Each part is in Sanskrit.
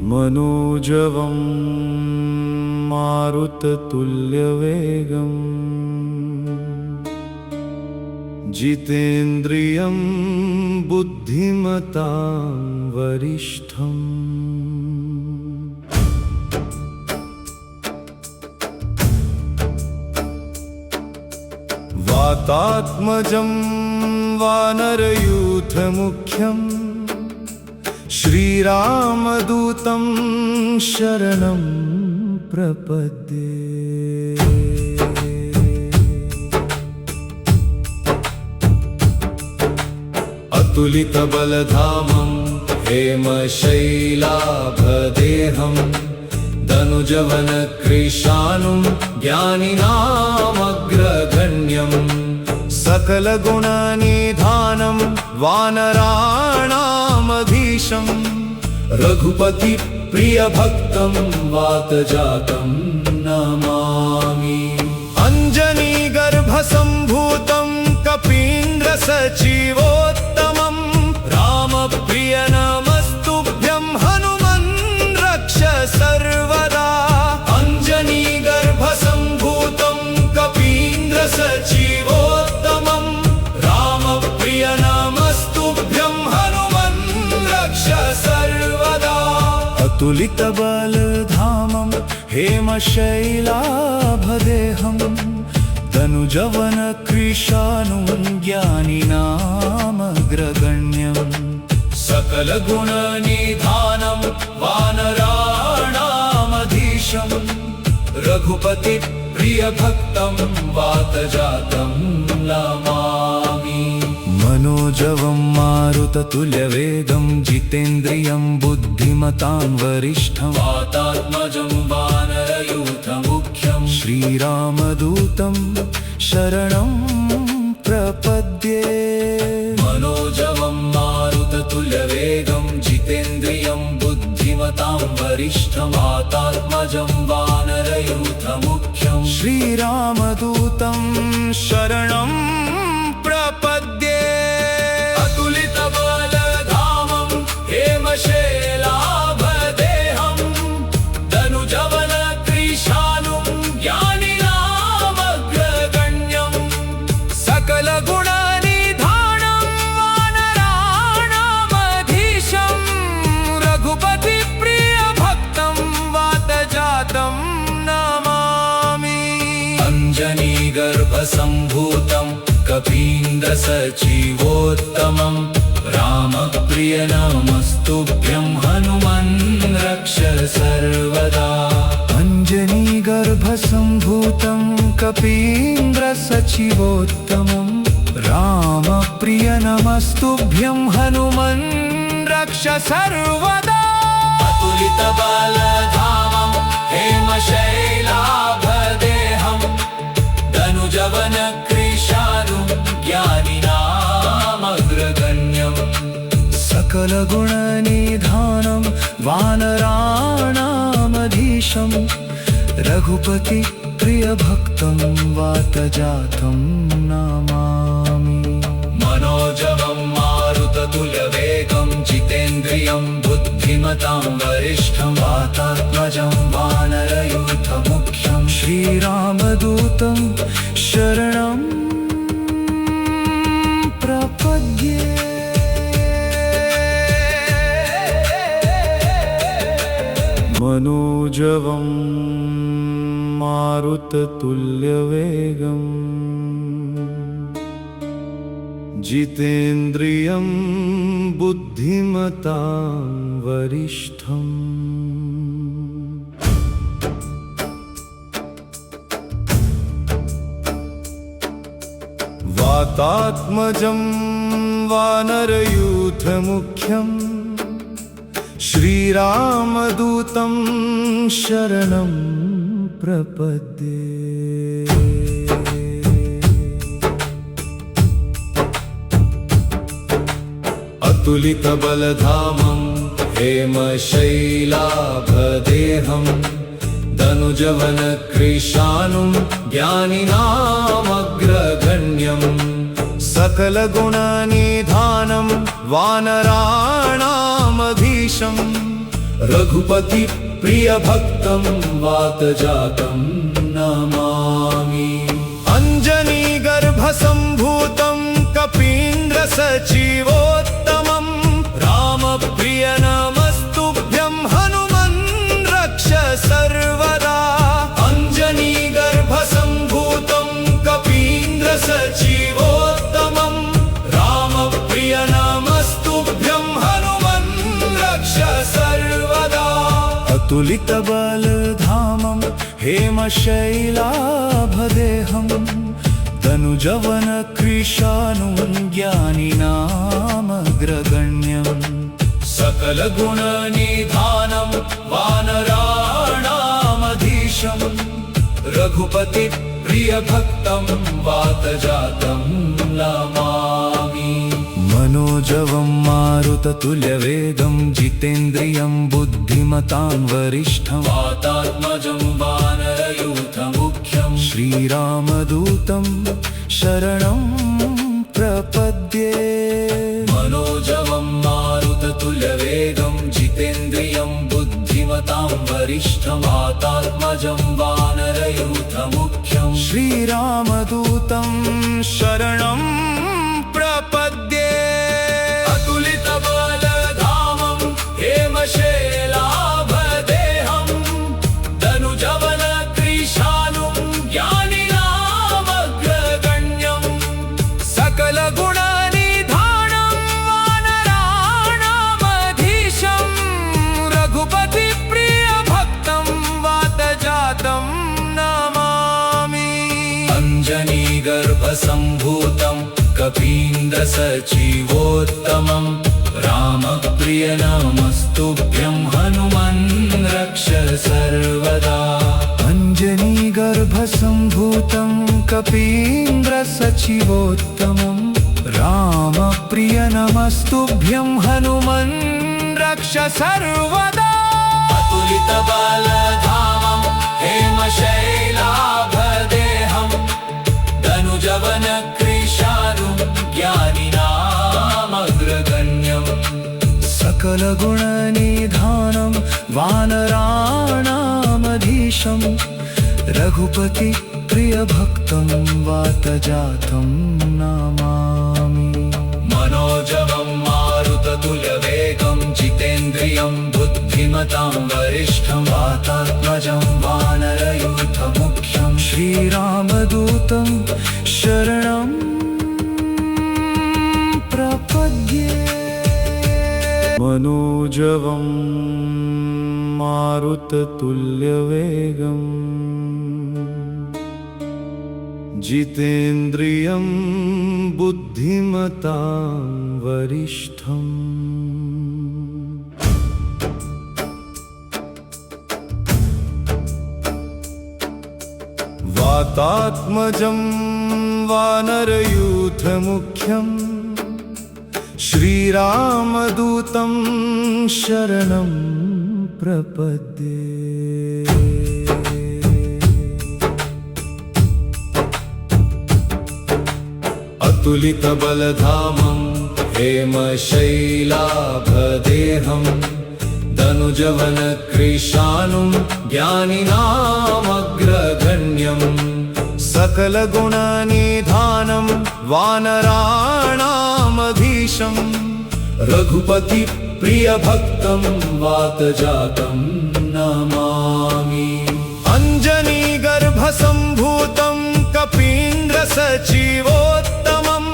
मनोजवं मारुततुल्यवेगं जितेन्द्रियं बुद्धिमतां वरिष्ठम्। वातात्मजं वानरयूथमुख्यं श्रीरामदूतं शरणं प्रपद्ये। अतुलितबलधामं हेमशैलाभदेहं धनुजवनकृशानुं ज्ञानिनामग्रगण्यं सकलगुणनिधानं वानराणामधीशं रघुपतिप्रियभक्तं वातजातं नमामि। अञ्जनीगर्भसम्भूतं कपीन्द्रसचिवोत्तमं रामप्रियनमस्तुभ्यं हनुमन् रक्ष सर्वदा। अञ्जनीगर्भसम्भूतं कपीन्द्रसचिवोत्तमं रामप्रियनमस्तुभ्यं हनुमन् रक्ष सर्वदा। अतुलितबलधामं हेमशैलाभदेहं धनुजवनकृशानुं ज्ञानिनामग्रगण्यं सकलगुणनिधानं वानराणामधीशं रघुपतिप्रियभक्तं वातजातं नमामि। मनोजवं मारुततुल्यवेगं जितेन्द्रियं बुद्धिमतां वरिष्ठं वातात्मजं वानरयूथमुख्यं श्रीरामदूतं शरणं प्रपद्ये। मनोजवं मारुततुल्यवेगं जितेन्द्रियं बुद्धिमतां वरिष्ठं वातात्मजं वानरयूथमुख्यं श्रीरामदूतं शरणं प्रपद्ये। अतुलितबलधामं हेमशैलाभदेहं धनुजवनकृशानुं ज्ञानिनामग्रगण्यं सकलगुणनिधानं वानराणामधीशं रघुपतिप्रियभक्तं वातजातं नमामि। अञ्जनीगर्भसम्भूतं कपीन्द्रसचिवोत्तमं रामप्रियनमस्तुभ्यं हनुमन् रक्ष सर्वदा। अञ्जनीगर्भसम्भूतं कपीन्द्रसचिवोत्तमं रामप्रियनमस्तुभ्यं हनुमन् रक्ष सर्वदा। अतुलितबलधामं हेमशैलाभदेहं धनुजवनकृशानुं ज्ञानिनामग्रगण्यं सकलगुणनिधानं वानराणामधीशं रघुपतिप्रियभक्तं वातजातं नमामि। मनोजवं मारुततुल्यवेगं जितेन्द्रियं बुद्धिमतां वरिष्ठं वातात्मजं वानरयूथमुख्यं श्रीरामदूतं शरणं प्रपद्ये। मनोजवं मारुततुल्यवेगं जितेन्द्रियं बुद्धिमतां वरिष्ठम्। वातात्मजं वानरयूथमुख्यं श्रीरामदूतं शरणं प्रपद्ये। अतुलितबलधामं हेमशैलाभदेहं धनुजवनकृशानुं ज्ञानिनामग्रगण्यं सकलगुणनिधानं वानराणामधीशं रघुपति प्रिय भक्तं वातजातं नमामि। अंजनी गर्भ संभूतं कपीन्द्र सचिवोत्तमं राम प्रिय नमस्तुभ्यं हनुमन् रक्ष सर्वदा। अंजनी गर्भ संभूतं कपीन्द्र सचिवोत्तमं राम प्रिय नमस्तुभ्यं हनुमन् रक्ष सर्वदा। अतुलित बलधामं हेमशैलाभदेहं तनुजवन कृशानुं ज्ञानिनामग्रगण्यं सकल गुणनिधानं वानराणामधीशं रघुपति प्रिय भक्तं वातजातं नमामि। मनोजवं मारुततुल्यवेगं जितेन्द्रियं बुद्धिमतां वरिष्ठं वातात्मजं वानरयूथमुख्यं श्रीरामदूतं शरणं प्रपद्ये। मनोजवं मारुततुल्यवेगं जितेन्द्रियं बुद्धिमतां वरिष्ठं वातात्मजं वानरयूथमुख्यं श्रीरामदूतं शरणं प्रपद्ये। अतुलित बलधामं हेमशैलाभदेहं तनुजवन कृशानुं ज्ञानिनामग्रगण्यं सकल गुणनिधानं वानराणामधीशं रघुपति प्रिय भक्तं वातजातं नमामि। अंजनी गर्भ संभूतं कपीन्द्र सचिवोत्तमं राम प्रिय नमस्तुभ्यं हनुमन् रक्ष सर्वदा। अंजनी गर्भ संभूतं कपीन्द्र सचिवोत्तमं राम प्रिय नमस्तुभ्यं हनुमन् रक्ष सर्वदा। अतुलित बलधामं हेमशैलाभदेहं तनुजवन कृशानुं ज्ञानिनामग्रगण्यं सकल गुणनिधानं वानराणामधीशं रघुपति प्रिय भक्तं वातजातं नमामि। मनोजवं मारुततुल्यवेगं जितेन्द्रियं बुद्धिमतां वरिष्ठं वातात्मजं वानरयूथमुख्यं श्रीरामदूतं शरणं प्रपद्ये। मनोजवं मारुततुल्यवेगं जितेन्द्रियं बुद्धिमतां वरिष्ठं वातात्मजं वानरयूथमुख्यं श्रीरामदूतं शरणं प्रपद्ये। अतुलित बलधामं हेमशैलाभदेहं तनुजवन कृशानुं ज्ञानिनामग्रगण्यं सकल गुणनिधानं वानराणामधीशं रघुपति प्रिय भक्तं वातजातं नमामि। अंजनी गर्भ संभूतं कपीन्द्र सचिवोत्तमं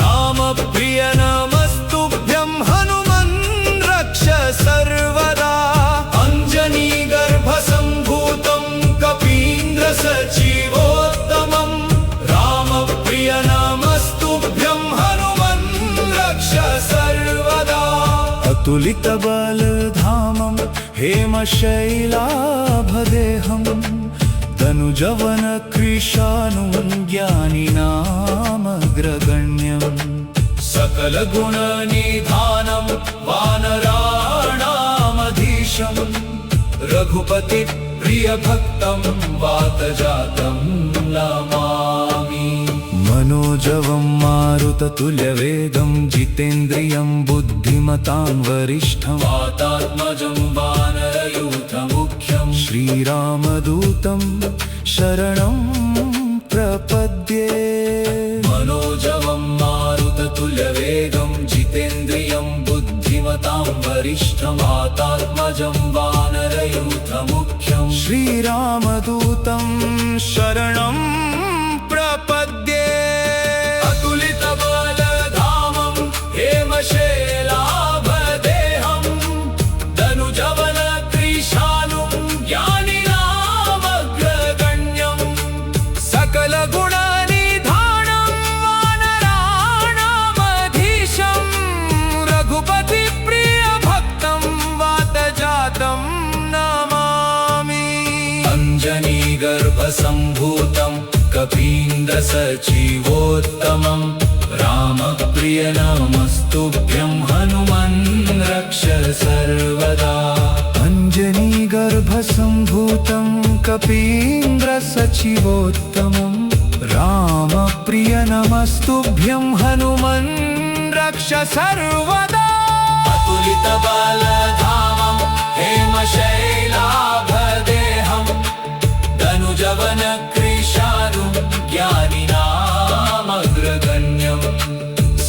राम प्रिय नमस्तुभ्यं हनुमन् रक्ष सर्वदा। अंजनी गर्भ संभूतं कपीन्द्र सचिवोत्तमं राम प्रिय नमस्तुभ्यं हनुमन् रक्ष सर्वदा। अतुलित बलधामं हेमशैलाभदेहं तनुजवन कृशानुं ज्ञानिनामग्रगण्यं सकल गुणनिधानं वानराणामधीशं रघुपति प्रिय भक्तं वातजातं नमामि। मनोजवं मारुततुल्यवेगं मारुततुल्यवेगं जितेन्द्रियं बुद्धिमतां वरिष्ठं वातात्मजं वानरयूथमुख्यं श्रीरामदूतं शरणं प्रपद्ये मनोजवं मारुततुल्यवेगं जितेन्द्रियं बुद्धिमतां वरिष्ठं वातात्मजं वानरयूथमुख्यं श्रीरामदूतं शरणं प्रपद्ये अतुलितबलधामं हेमशैलाभदेहं धनुजवनकृशानुं ज्ञानिनामग्रगण्यं सकलगुणनिधानं वानराणामधीशं रघुपतिप्रियभक्तं वातजातं नमामि अञ्जनीगर्भसम्भूतं कपीन्द्रसचिवोत्तमं रामप्रियनमस्तुभ्यं हनुमन् रक्ष सर्वदा अञ्जनीगर्भसम्भूतं कपीन्द्रसचिवोत्तमं रामप्रियनमस्तुभ्यं हनुमन् रक्ष सर्वदा अतुलितबलधामं हेमशैलाभदेहं धनुजवनकृशानुं ज्ञानिनामग्रगण्यं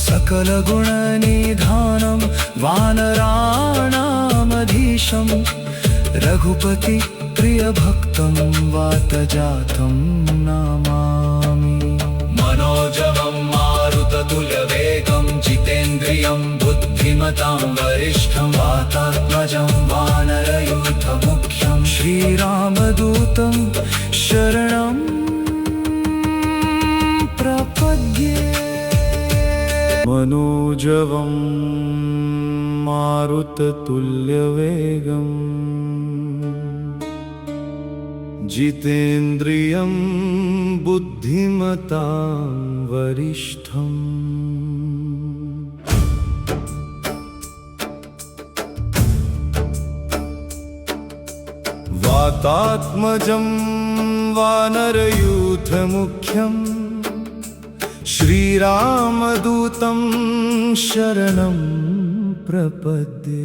सकलगुणनिधानं वानराणामधीशं रघुपतिप्रियभक्तं वातजातं नमामि मनोजवं मारुततुल्यवेगं जितेन्द्रियं बुद्धिमतां वरिष्ठं वातात्मजं वानरयूथमुख्यं श्रीरामदूतं शरणं प्रपद्ये मनोजवं मारुततुल्यवेगं जितेन्द्रियं बुद्धिमतां वरिष्ठम् वातात्मजं वानरयूथमुख्यं श्रीरामदूतं शरणं प्रपद्ये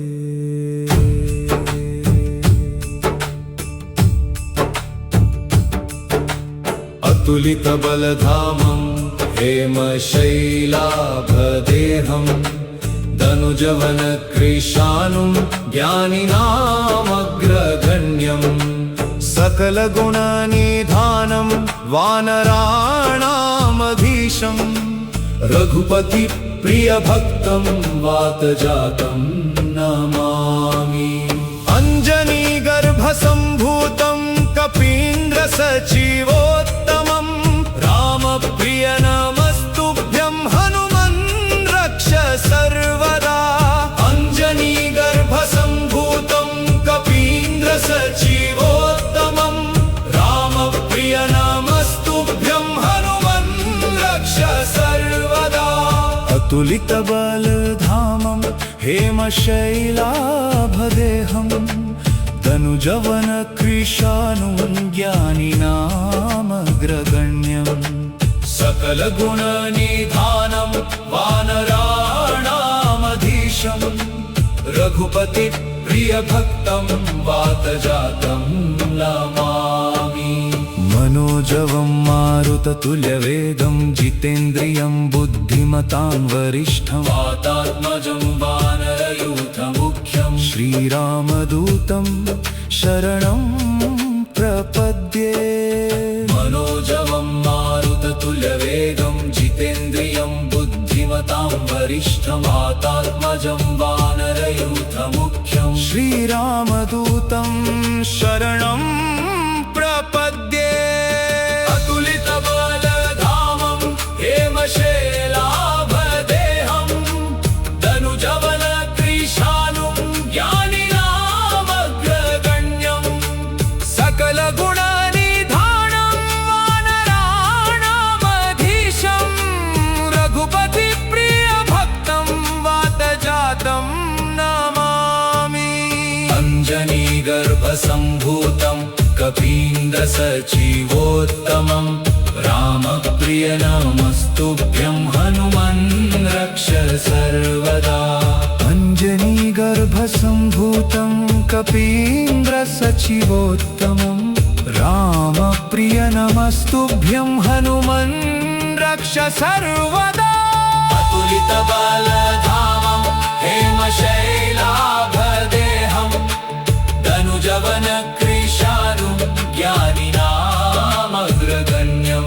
अतुलितबलधामं हेमशैलाभदेहं धनुजवनकृशानुं ज्ञानिनामग्रगण्यं सकलगुणनिधानं वानराणामधीशं रघुपतिप्रियभक्तं वातजातं नमामि अञ्जनीगर्भसम्भूतं कपीन्द्रसचिवोत्तमं रामप्रियनमस्तुभ्यं हनुमन् रक्ष सर्वदा अञ्जनीगर्भसम्भूतं कपीन्द्रसचिवोत्तमं रामप्रियनमस्तुभ्यं हनुमन् रक्ष सर्वदा अतुलितबलधामं हेमशैलाभदेहं धनुजवनकृशानुं ज्ञानिनामग्रगण्यं सकलगुणनिधानं वानराणामधीशं रघुपतिप्रियभक्तं वातजातं नमामि मनोजवं मारुततुल्यवेगं जितेन्द्रियं बुद्धिमतां वरिष्ठं वातात्मजं वानरयूथमुख्यं श्रीरामदूतं शरणं प्रपद्ये मनोजवं मारुततुल्यवेगं जितेन्द्रियं बुद्धिमतां वरिष्ठं वातात्मजं वानरयूथमुख्यं श्रीरामदूतं शरणं प्रपद्ये अतुलितबलधामं हेमशैलाभदेहं धनुजवनकृशानुं ज्ञानिनामग्रगण्यं सकलगुणनिधानं वानराणामधीशं रघुपतिप्रियभक्तं वातजातं नमामि अञ्जनीगर्भसम्भूतं कपीन्द्रसचिवोत्तमं रामप्रिय नमस्तुभ्यं हनुमन् रक्ष सर्वदा अञ्जनीगर्भसम्भूतं कपीन्द्रसचिवोत्तमं रामप्रिय नमस्तुभ्यं हनुमन् रक्ष सर्वदा अतुलितबलधामं हेमशैलाभदेहं धनुजवनकृशानुं ज्ञानिनामग्रगण्यं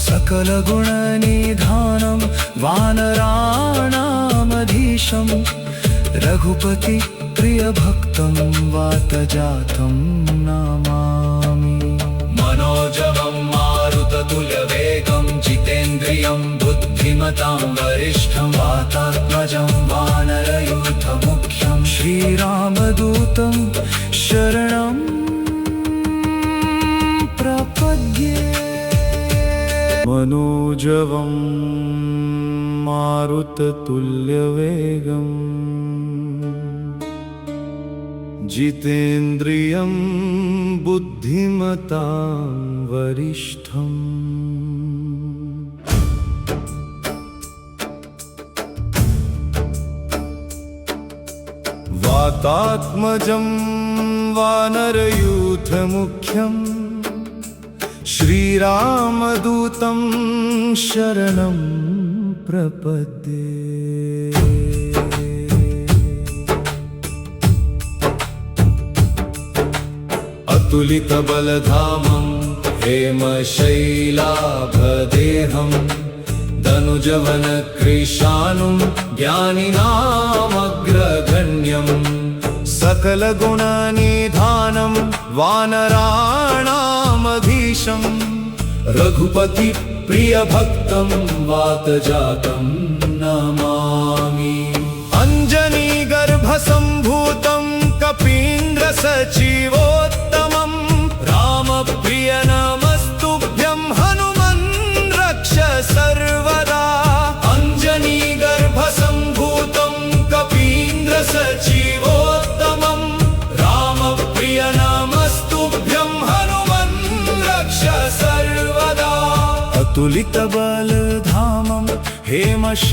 सकलगुणनिधानं वानराणामधीशं रघुपति प्रियभक्तं वातजातं नमामि मनोजवं मारुततुल्यवेगं जितेन्द्रियं बुद्धिमतां वरिष्ठं वातात्मजं वानरयूथमुख्यं श्रीरामदूतं शरणं प्रपद्ये मनोजवं मारुततुल्यवेगं जितेन्द्रियं बुद्धिमतां वरिष्ठम् वातात्मजं वानरयूथमुख्यं श्रीरामदूतं शरणं प्रपद्ये अतुलितबलधामं हेमशैलाभदेहं धनुजवनकृशानुं ज्ञानिनामग्रगण्यं सकलगुणनिधानं वानराणामधीशं रघुपतिप्रियभक्तं वातजातं नमामि अञ्जनीगर्भसम्भूतं कपीन्द्रसचिवोत्तमं रामप्रिय नमस्तुभ्यं हनुमन् रक्ष सर्वदा अञ्जनीगर्भसम्भूतं कपीन्द्रसचिवोत्तमं रामप्रिय नमस्तुभ्यं हनुमन् रक्ष सर्वदा अतुलितबलधामं हेमशैलाभदेहं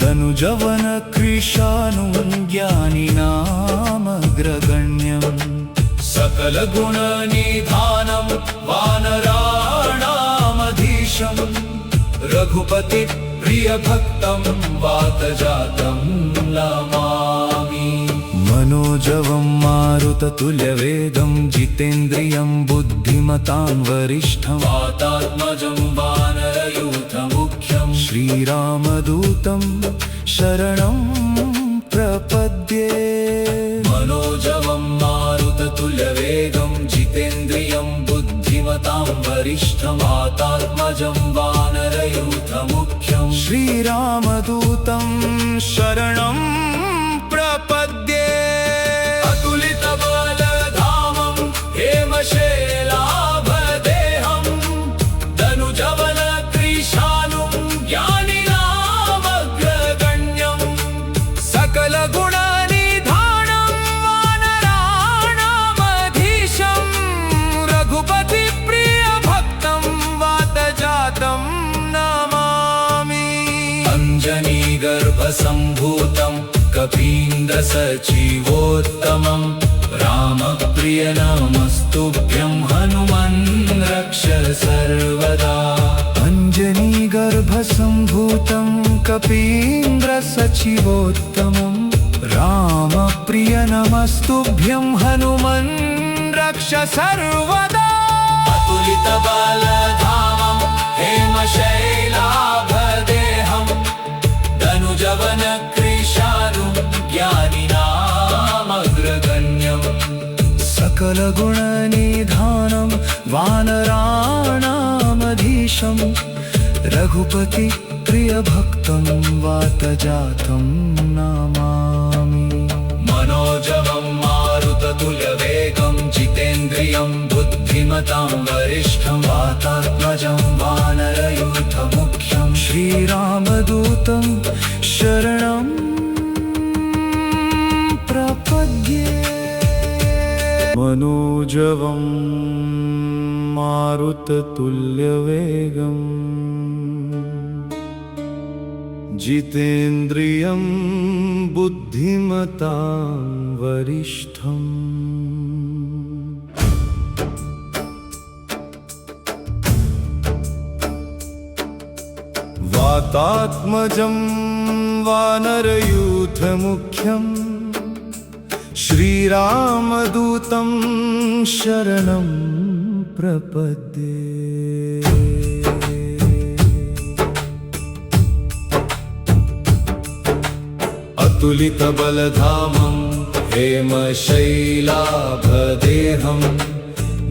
धनुजवनकृशानुं ज्ञानिनामग्रगण्यं सकलगुणनिधानं वानराणामधीशं रघुपतिप्रियभक्तं वातजातं नमामि मनोजवं मारुततुल्यवेगं जितेन्द्रियं बुद्धिमतां वरिष्ठं वातात्मजं वानरयूथमुख्यं श्रीरामदूतं शरणं प्रपद्ये मनोजवं मारुततुल्यवेगं जितेन्द्रियं बुद्धिमतां वरिष्ठं वातात्मजं वानरयूथमुख्यं श्रीरामदूतं शरणं प्रपद्ये अतुलितबलधामं हेमशैलाभदेहं धनुजवनकृशानुं ज्ञानिनामग्रगण्यं सकलगुणनिधानं वानराणामधीशं रघुपतिप्रियभक्तं वातजातं नमामि अञ्जनीगर्भसम्भूतं कपीन्द्रसचिवोत्तमं रामप्रिय नमस्तुभ्यं हनुमन् रक्ष सर्वदा अञ्जनीगर्भसम्भूतं कपीन्द्रसचिवोत्तमं रामप्रिय नमस्तुभ्यं हनुमन् रक्ष सर्वदा अतुलितबलधामं हेमशैलाभदेहं धनुजवनकृशानुं ज्ञानिनामग्रगण्यं सकलगुणनिधानं वानराणामधीशं रघुपतिप्रियभक्तं वातजातं नमामि मनोजवं मारुततुल्यवेगं जितेन्द्रियं बुद्धिमतां वरिष्ठं वातात्मजं वानरयूथमुख्यं श्रीरामदूतं शरणं प्रपद्ये मनोजवं मारुततुल्यवेगम् जितेन्द्रियं बुद्धिमतां वरिष्ठम् वातात्मजं वानरयूथमुख्यं श्रीरामदूतं शरणं प्रपद्ये अतुलितबलधामं हेमशैलाभदेहं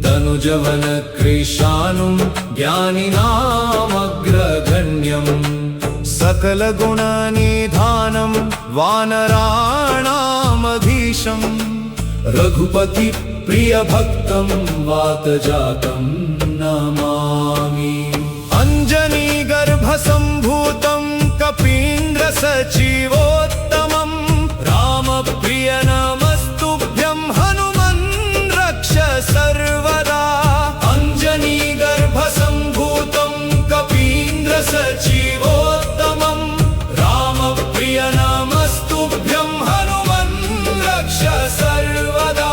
दनुजवनकृशानुं ज्ञानिनामग्रगण्यं सकलगुणनिधानं वानराणामधीशं रघुपतिप्रियभक्तं वातजातं नमामि अञ्जनीगर्भसम्भूतं कपीन्द्रसचिवोत्तमं रामप्रिय नमस्तुभ्यं हनुमन् रक्ष सर्वदा अञ्जनीगर्भसम्भूतं कपीन्द्रसचिवोत्तमं रामप्रिय नमस्तुभ्यं हनुमन् रक्ष सर्वदा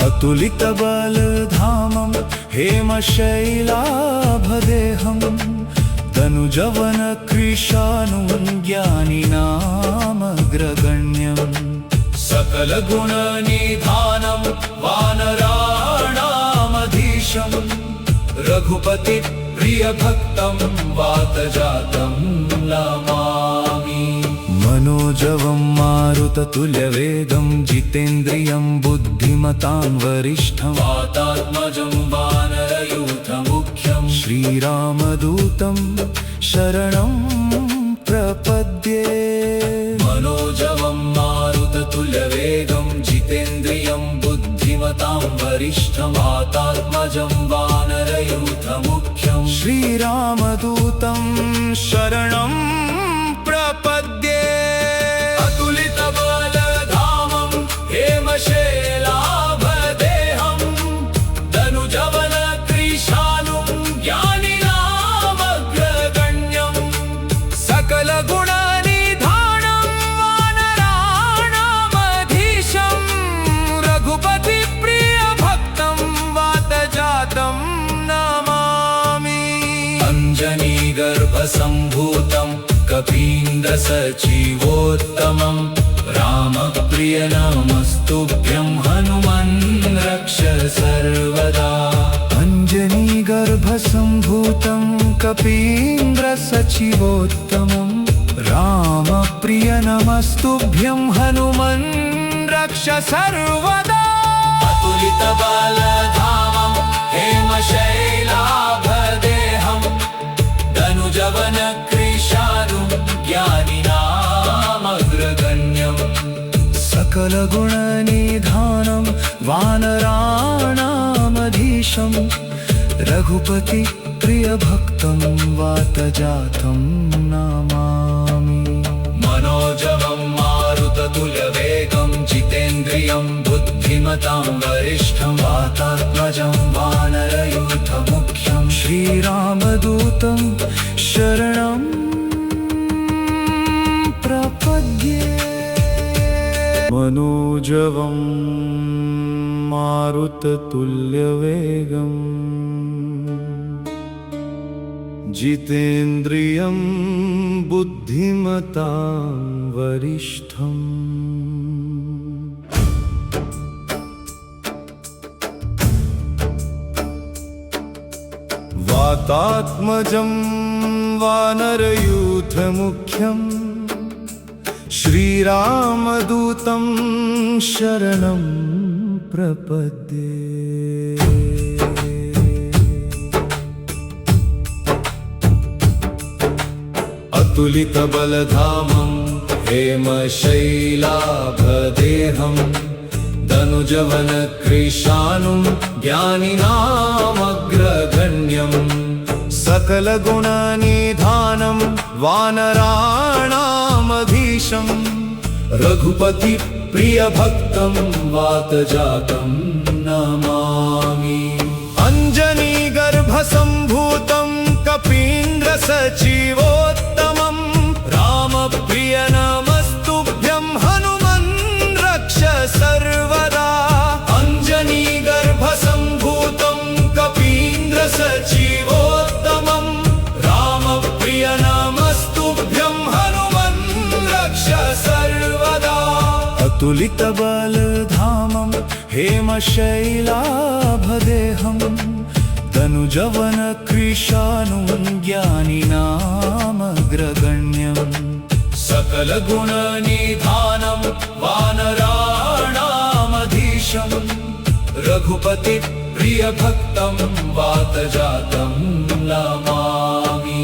अतुलितबलधामं हेमशैलाभदेहं दनुजवनकृशानुं ज्ञानिनामग्रगण्यं सकलगुणनिधानं वानराणामधीशं रघुपतिप्रियभक्तं वातजातं नमामि मनोजवं मारुततुल्यवेगं जितेन्द्रियं बुद्धिमतां वरिष्ठं वातात्मजं वानरयूथमुख्यं श्रीरामदूतं शरणं प्रपद्ये मनोजवं मारुततुल्यवेगं जितेन्द्रियं बुद्धिमतां वरिष्ठं वातात्मजं वानरयूथमुख्यं श्रीरामदूतं शरणं प्रपद्ये अतुलितबलधामं हेमशैलाभदेहं दनुजवनकृशानुं ज्ञानिनामग्रगण्यं सकलगुणनिधानं वानराणामधीशं रघुपतिप्रियभक्तं वातजातं नमामि अञ्जनीगर्भसम्भूतं कपीन्द्रसचिवोत्तमं रामप्रिय नमस्तुभ्यं हनुमन् रक्ष सर्वदा अञ्जनीगर्भसम्भूतं कपीन्द्रसचिवोत्तमं रामप्रिय नमस्तुभ्यं हनुमन् रक्ष सर्वदा अतुलितबलधामं हेमशैलाभदेहं दनुजवनकृशानुं ज्ञानिनामग्रगण्यं सकलगुणनिधानं वानराणामधीशं रघुपतिप्रियभक्तं वातजातं नमामि मनोजवं मारुततुल्यवेगं जितेन्द्रियं बुद्धिमतां वरिष्ठं वातात्मजं वानरयूथमुख्यं श्रीरामदूतं शरणं प्रपद्ये मनोजवं मारुततुल्यवेगं जितेन्द्रियं बुद्धिमतां वरिष्ठम् वातात्मजं वानरयूथमुख्यं श्रीरामदूतं शरणं प्रपद्ये अतुलितबलधामं हेमशैलाभदेहं दनुजवनकृशानुं ज्ञानिनामग्रगण्यं सकलगुणनिधानं वानराणामधीशं रघुपतिप्रियभक्तं वातजातं नमामि अञ्जनीगर्भ शक्तिगर्भसम्भूतं कपीन्द्रसचिवोत्तमं रामप्रिय नमस्तुभ्यं हनुमन् रक्ष सर्वदा अञ्जनीगर्भसम्भूतं कपीन्द्रसचिवोत्तमं रामप्रिय नमस्तुभ्यं हनुमन् रक्ष सर्वदा अतुलितबलधामं हेमशैलाभदेहं तनुजवनकृशानुं ज्ञानिनामग्रगण्यं सकलगुणनिधानं वानराणामधीशं रघुपतिप्रियभक्तं वातजातं नमामि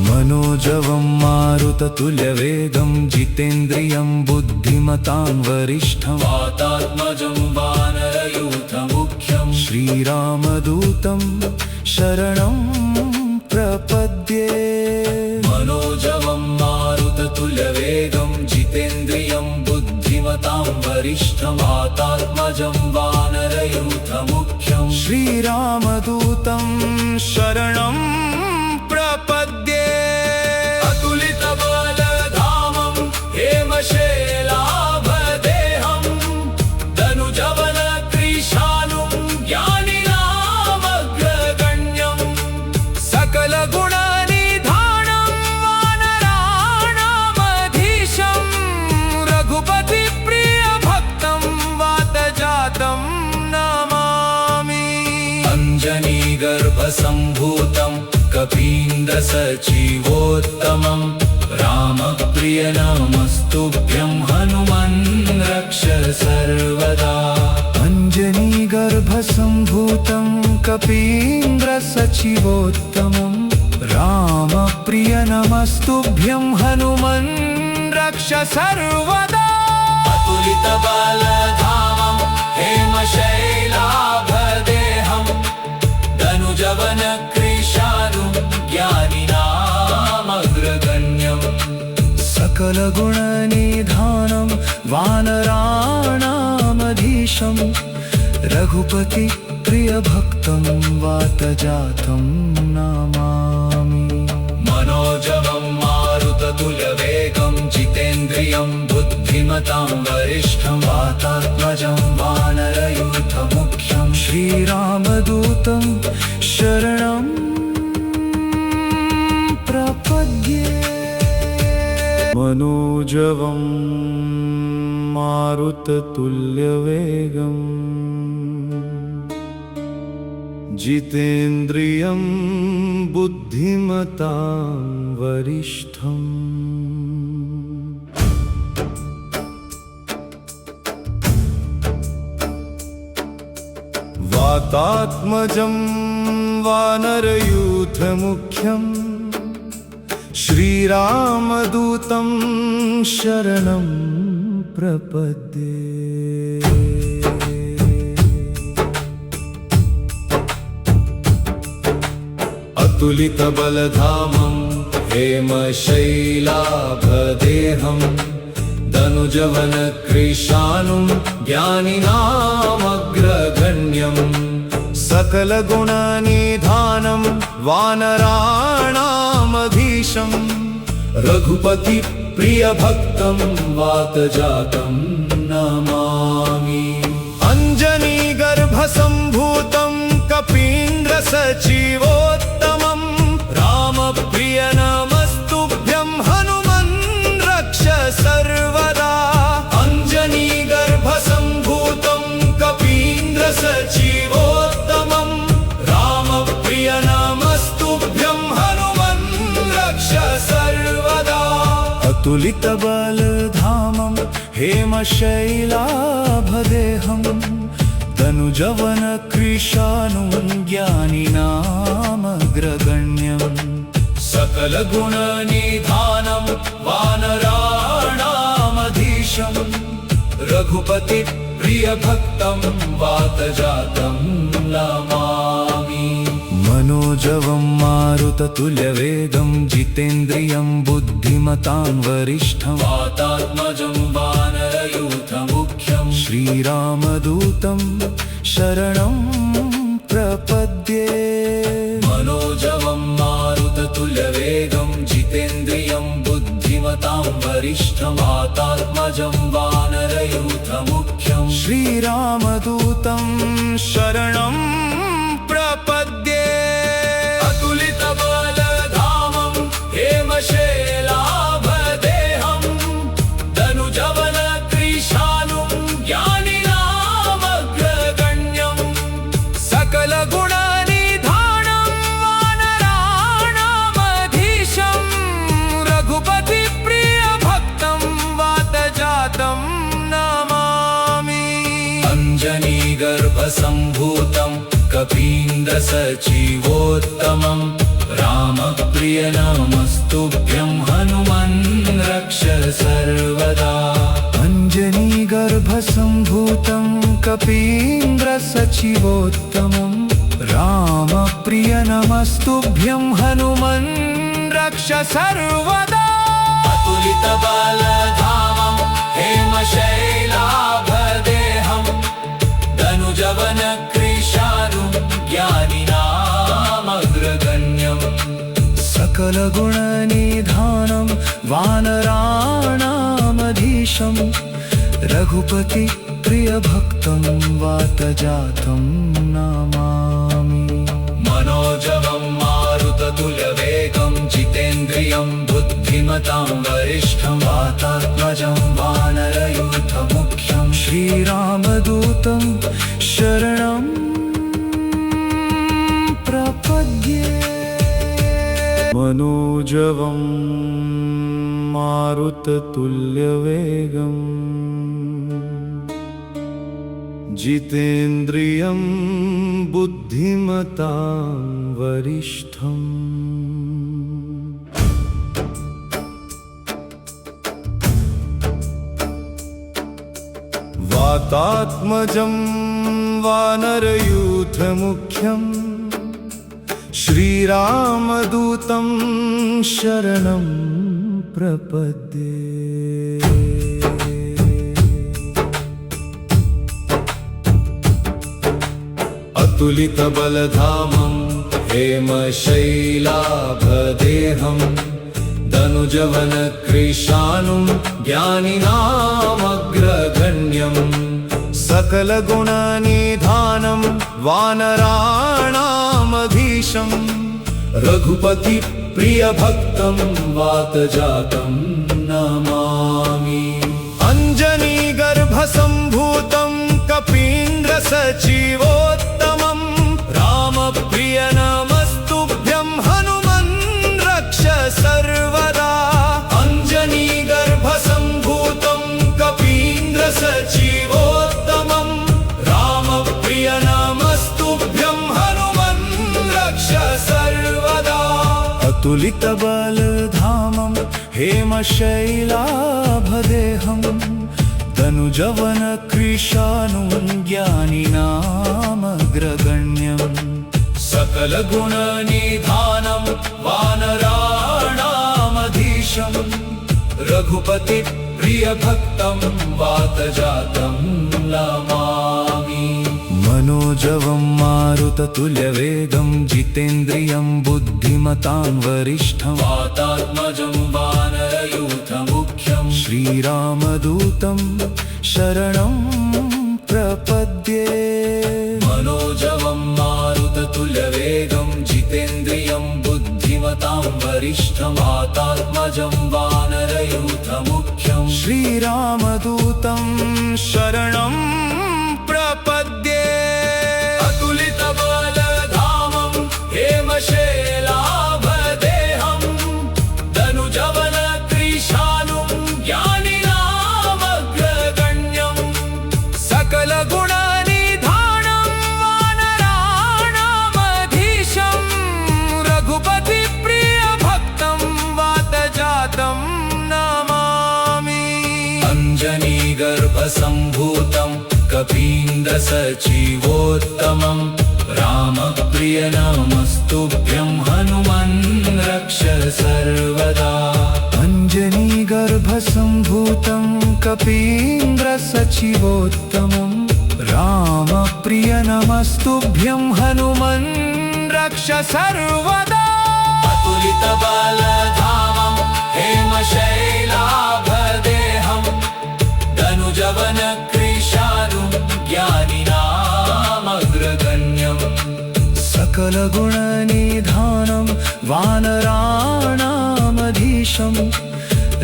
मनोजवं मारुततुल्यवेगं जितेन्द्रियं बुद्धिमतां वरिष्ठं वातात्मजं वानरयूथमुख्यं श्रीरामदूतं शरणं प्रपद्ये मनोजवं मारुततुल्यवेगं जितेन्द्रियं बुद्धिमतां वरिष्ठं वातात्मजं वानरयूथमुख्यं श्रीरामदूतं शरणं प्रपद्ये अतुलितबलधामं हेमशैलाभदेहं तनुजवनकृशानुं ज्ञानिनामग्रगण्यं सकलगुणनिधानं वानराणामधीशं रघुपतिप्रियभक्तं वातजातं नमामि अञ्जनीगर्भसम्भूतं कपीन्द्रसचिवोत्तमं रामप्रिय नमस्तुभ्यं हनुमन् रक्ष सर्वदा अञ्जनीगर्भसम्भूतं कपीन्द्रसचिवोत्तमं रामप्रिय नमस्तुभ्यं हनुमन् रक्ष सर्वदा अतुलितबलधामं हेमशैलाभदेहं तनुजवनकृशानुं ज्ञानिनामग्रगण्यं सकलगुणनिधानं वानराणामधीशं रघुपतिप्रियभक्तं वातजातं नमामि मनोजवं मारुततुल्यवेगं जितेन्द्रियं बुद्धिमतां वरिष्ठं वातात्मजं वानरयूथमुख्यं श्रीरामदूतं शरणं प्रपद्ये मनोजवं मारुततुल्यवेगं जितेन्द्रियं बुद्धिमतां वरिष्ठं वातात्मजं वानरयूथमुख्यं श्रीरामदूतं शरणं प्रपद्ये अतुलितबलधामं हेमशैलाभदेहं तनुजवनकृशानुं ज्ञानिनामग्रगण्यं सकलगुणनिधानं वानराणामधीशं रघुपतिप्रियभक्तं वातजातं नमामि अञ्जनीगर्भसम्भूतं कपीन्द्रसचिवोत्तमं रामप्रिय नमस्तुभ्यं हनुमन् रक्ष सर्वदा अञ्जनीगर्भसम्भूतं कपीन्द्रसचिवोत्तमं रामप्रिय नमस्तुभ्यं हनुमन् रक्ष सर्वदा अतुलितबलधामं हेमशैलाभदेहं तनुजवनकृशानुं ज्ञानिनामग्रगण्यं सकलगुणनिधानं वानराणामधीशं रघुपतिप्रियभक्तं वातजातं नमामि मनोजवं मारुततुल्यवेगं जितेन्द्रियं बुद्धिमतां वरिष्ठं वातात्मजं वानरयूथमुख्यं श्रीरामदूतं शरणं प्रपद्ये वरिष्ठमातात्मजं वानरयूथमुख्यं श्रीरामदूतं शरणं प्रपद्ये अतुलितबलधामं हेमशैलाभदेहं दनुजवनक्रीशानुं ज्ञानिनामग्रगण्यं सकलगुणनिधानं वानराणामधीशं रघुपतिप्रियभक्तं वातजातं नमामि अञ्जनीगर्भसम्भूतं कपीन्द्रसचिवोत्तमं रामप्रिय नमस्तुभ्यं हनुमन् रक्ष सर्वदा अञ्जनीगर्भसम्भूतं कपीन्द्रसचिवोत्तमं रामप्रिय नमस्तुभ्यं हनुमन् रक्ष सर्वदा अतुलितबलधामं हेमशैलाभदेहं दनुजवनक्रीशानुं ज्ञानिनामग्रगण्यं सकलगुणनिधानं वानराणामधीशं रघुपतिप्रियभक्तं वातजातं नमामि मनोजवं मारुततुल्यवेगं जितेन्द्रियं बुद्धिमतां वरिष्ठं वातात्मजं वानरयूथमुख्यं श्रीरामदूतं शरणं प्रपद्ये मनोजवं मारुततुल्यवेगं जितेन्द्रियं बुद्धिमतां वरिष्ठं वातात्मजं वानरयूथमुख्यं श्रीरामदूतं शरणं प्रपद्ये अतुलितबलधामं हेमशैलाभदेहं दनुजवनक्रीशानुं ज्ञानिनामग्रगण्यं सकलगुणनिधानं वानराणामधीशं रघुपतिप्रियभक्तं वातजातं नमामि अञ्जनीगर्भसम्भूतं कपीन्द्रसचिवोत्तमं रामप्रिय नमस्तुभ्यं हनुमन् रक्ष सर्वदा अञ्जनीगर्भसम्भूतं कपीन्द्रसचिवोत्तमं रामप्रिय नमस्तुभ्यं हनुमन् रक्ष सर्वदा अतुलितबलधामं हेमशैलाभदेहं दनुजवनक्रीशानुं ज्ञानिनामग्रगण्यं सकलगुणनिधानं वानराणामधीशं रघुपतिप्रियभक्तं वातजातं नमामि मनोजवं मारुततुल्यवेगं जितेन्द्रियं बुद्धिमतां वरिष्ठं वातात्मजं वानरयूथमुख्यं श्रीरामदूतं शरणं प्रपद्ये मनोजवं मारुततुल्यवेगं जितेन्द्रियं बुद्धिमतां वरिष्ठं वातात्मजं वानरयूथमुख्यं श्रीरामदूतं शरणं प्रपद्ये अतुलितबलधामं हेमशैलाभदेहं दनुजवनक्रीशानुं ज्ञानिनामग्रगण्यं सकलगुणनिधानं वानराणामधीशं रघुपतिप्रियभक्तं वातजातं नमामि अञ्जनीगर्भसम्भूतं कपीन्द्रसचिवोत्तमं रामप्रिय नमस्तुभ्यं हनुमन् रक्ष सर्वदा अञ्जनीगर्भसम्भूतं कपीन्द्रसचिवोत्तमं रामप्रिय नमस्तुभ्यं हनुमन् रक्ष सर्वदा अतुलितबलधामं हेमशैलाभ धनुजवन कृशानुं ज्ञानिनामग्रगण्यम् सकलगुणनिधानं वानराणामधीशं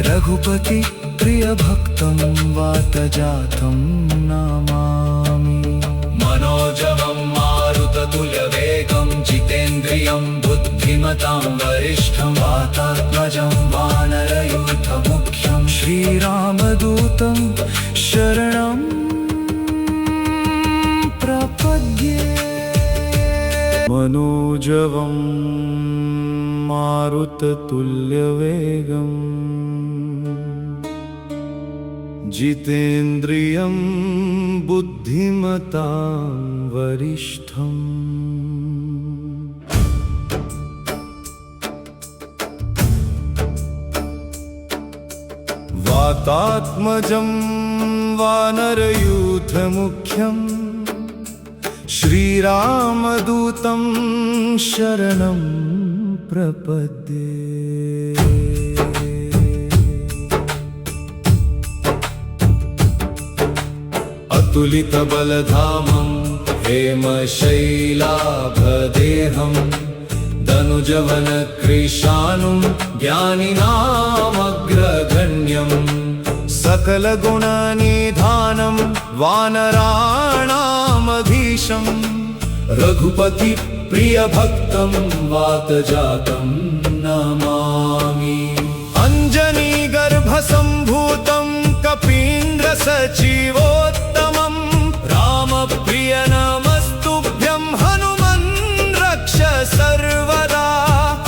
रघुपति प्रियभक्तं वातजातं नमामि मनोजवं मारुततुल्यवेगं जितेन्द्रियं बुद्धिमतां वरिष्ठं वातात्मजं वानरयूथमुख्यं श्रीरामदूतं शरणं प्रपद्ये मनोजवं मारुततुल्यवेगम् जितेन्द्रियं बुद्धिमतां वरिष्ठम् वातात्मजं वानरयूथमुख्यं श्रीरामदूतं शरणं प्रपद्ये अतुलितबलधामं हेमशैलाभदेहं धनुजवनकृशानुं ज्ञानिनामग्रगण्यं सकलगुणनिधानं वानराणामधीशं रघुपति प्रियभक्तं वातजातं नमामि अञ्जनीगर्भसम्भूतं कपीन्द्रसचिवोत्तमं रामप्रिय नमस्तुभ्यं हनुमन् रक्ष सर्वदा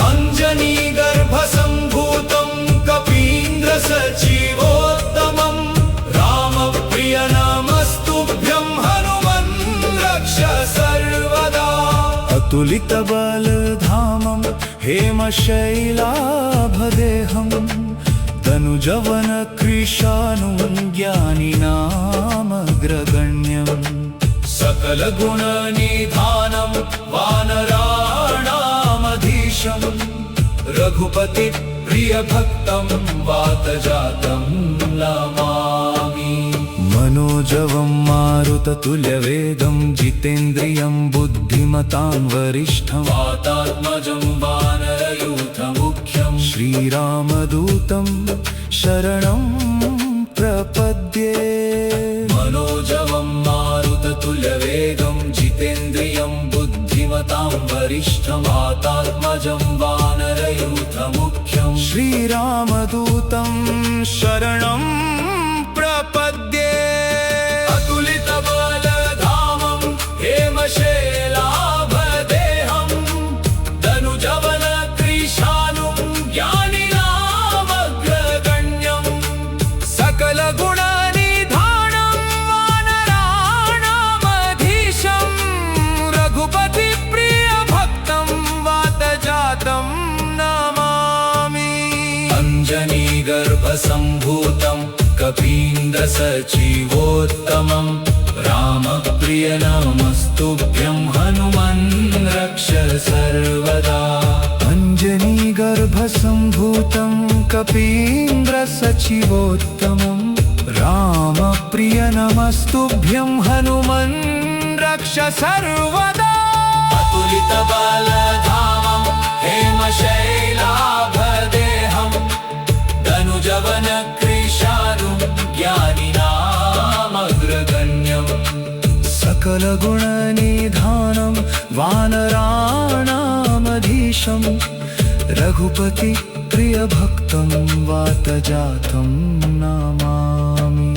अञ्जनीगर्भसम्भूतं कपीन्द्रसचिवोत्तमं रामप्रिय नमस्तुभ्यं हनुमन् रक्ष सर्वदा अतुलितबलधामं हेमशैलाभदेहं धनुजवनकृशानुं ज्ञानिनामग्रगण्यं सकलगुणनिधानं वानराणामधीशं रघुपति प्रियभक्तं वातजातं नमामि मनोजवं मारुततुल्यवेगं जितेन्द्रियं बुद्धिमतां वरिष्ठं वातात्मजं वानरयूथमुख्यं श्रीरामदूतं शरणं प्रपद्ये मनोजवं मारुततुल्यवेगं जितेन्द्रियं बुद्धिमतां वरिष्ठं वातात्मजं वानरयूथमुख्यं श्रीरामदूतं शरणं प्रपद्ये अतुलितबलधामं हेमशैलाभदेहं धनुजवनकृशानुं ज्ञानिनामग्रगण्यं सकलगुणनिधानं वानराणामधीशं रघुपति प्रियभक्तं वातजातं नमामि अञ्जनीगर्भसम्भूतं कपीन्द्रसचिवोत्तमं रामप्रिय नमस्तुभ्यं हनुमन् रक्ष सर्वदा अञ्जनीगर्भसम्भूतं कपीन्द्रसचिवोत्तमं रामप्रिय नमस्तुभ्यं हनुमन् रक्ष सर्वदा अतुलितबलधामं हेमशैलाभदेहं धनुजवनकृशानुं ज्ञानिनामग्रगण्यं सकलगुणनिधानं वानराणामधीशं रघुपति प्रियभक्तं वातजातं नमामि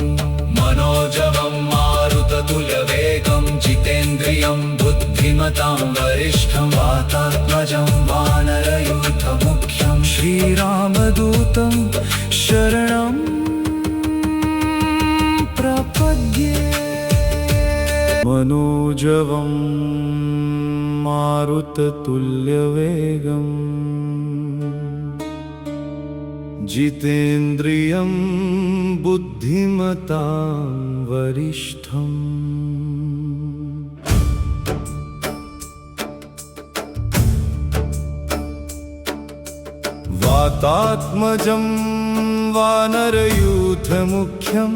मनोजवं मारुततुल्यवेगं जितेन्द्रियं बुद्धिमतां वरिष्ठं वातात्मजं वानरयूथमुख्यं श्रीरामदूतं शरणं प्रपद्ये मनोजवं मारुततुल्यवेगं जितेन्द्रियं बुद्धिमतां वरिष्ठम् वातात्मजं वानरयूथमुख्यं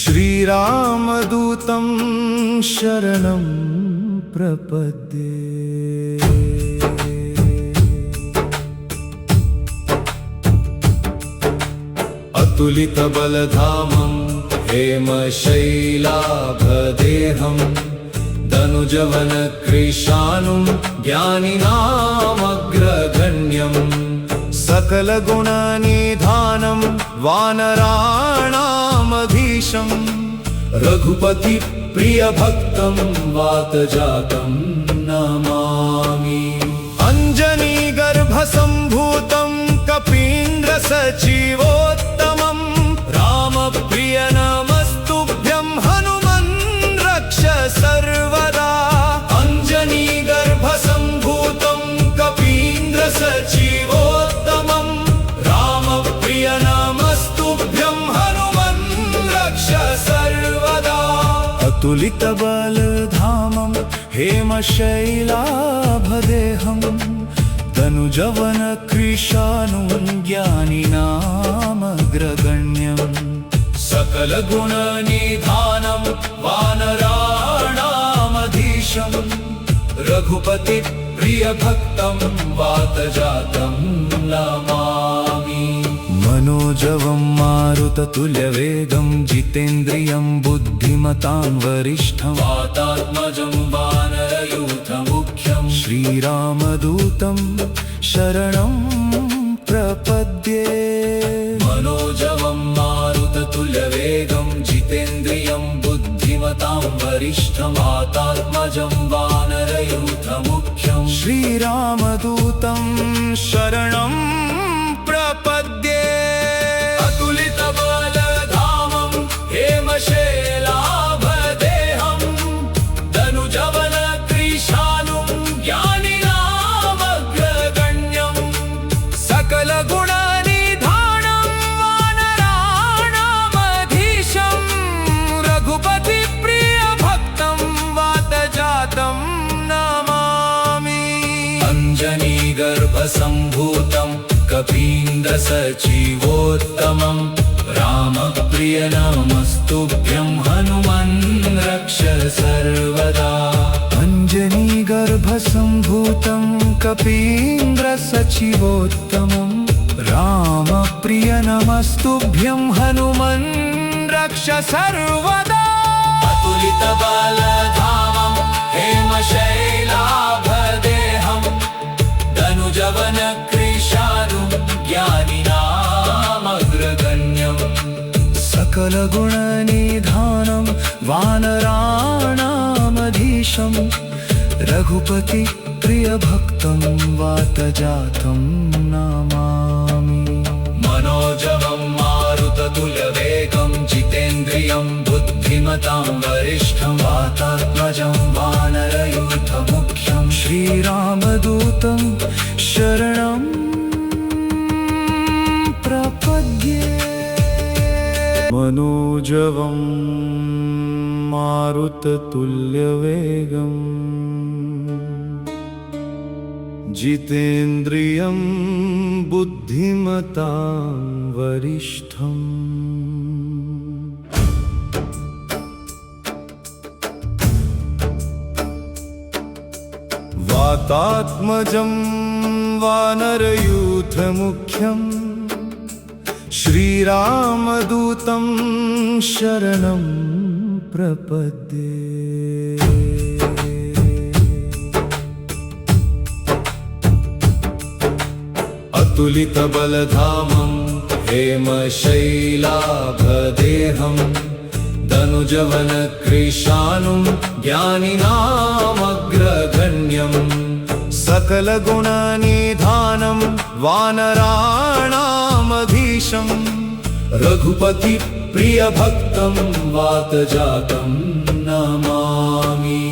श्रीरामदूतं शरणं प्रपद्ये। अतुलितबलधामं हेमशैलाभदेहं दनुजवनकृशानुं ज्ञानिनामग्रगण्यं सकलगुणनिधानं वानराणामधीशं रघुपतिप्रियभक्तं वातजातं नमामि। अञ्जनीगर्भसम्भूतं कपीन्द्रसचिवोत्तमं रामप्रिय नमस्तुभ्यं हनुमन् रक्ष सर्वदा। अञ्जनीगर्भसम्भूतं कपीन्द्रसचिवोत्तमं रामप्रिय नमस्तुभ्यं हनुमन् रक्ष सर्वदा। अतुलितबलधामं हेमशैलाभदेहं दनुजवनकृशानुं ज्ञानिनामग्रगण्यं सकलगुणनिधानं वानराणामधीशं रघुपतिप्रियभक्तं वातजातं नमामि। मनोजवं मारुततुल्यवेगं जितेन्द्रियं बुद्धिमतां वरिष्ठं वातात्मजं वानरयूथमुख्यं श्रीरामदूतं शरणं प्रपद्ये। मनोजवं मारुततुल्यवेगं जितेन्द्रियं बुद्धिमतां वरिष्ठं वातात्मजं वानरयूथमुख्यं श्रीरामदूतं शरणं प्रपद्ये। अतुलितबलधामं हेमशैलाभदेहं दनुजवनकृशानुं ज्ञानिनामग्रगण्यं सकलगुणनिधानं वानराणामधीशं रघुपतिप्रियभक्तं वातजातं नमामि। अञ्जनीगर्भसम्भूतं कपीन्द्रसचिवोत्तमं रामप्रिय नमस्तुभ्यं हनुमन् रक्ष सर्वदा। अञ्जनीगर्भसम्भूतं कपीन्द्रसचिवोत्तमं रामप्रिय नमस्तुभ्यं हनुमन् रक्ष सर्वदा। अतुलितबलधामं हेमशैलाभदेहं दनुजवनकृशानुं ज्ञानिनामग्रगण्यं सकलगुणनिधानं वानराणामधीशं रघुपतिप्रियभक्तं वातजातं नमामि। मनोजवं मारुततुल्यवेगं जितेन्द्रियं बुद्धिमतां वरिष्ठं वातात्मजं वानरयूथमुख्यं श्रीरामदूतं शरणं प्रपद्ये। मनोजवं मारुततुल्यवेगं जितेन्द्रियं बुद्धिमतां वरिष्ठं वातात्मजं वानरयूथमुख्यं श्रीरामदूतं शरणं प्रपद्ये। अतुलितबलधामं हेमशैलाभदेहं दनुजवनकृशानुं ज्ञानिनामग्रगण्यं सकलगुणनिधानं वानराणामधीशं रघुपतिप्रियभक्तं वातजातं नमामि।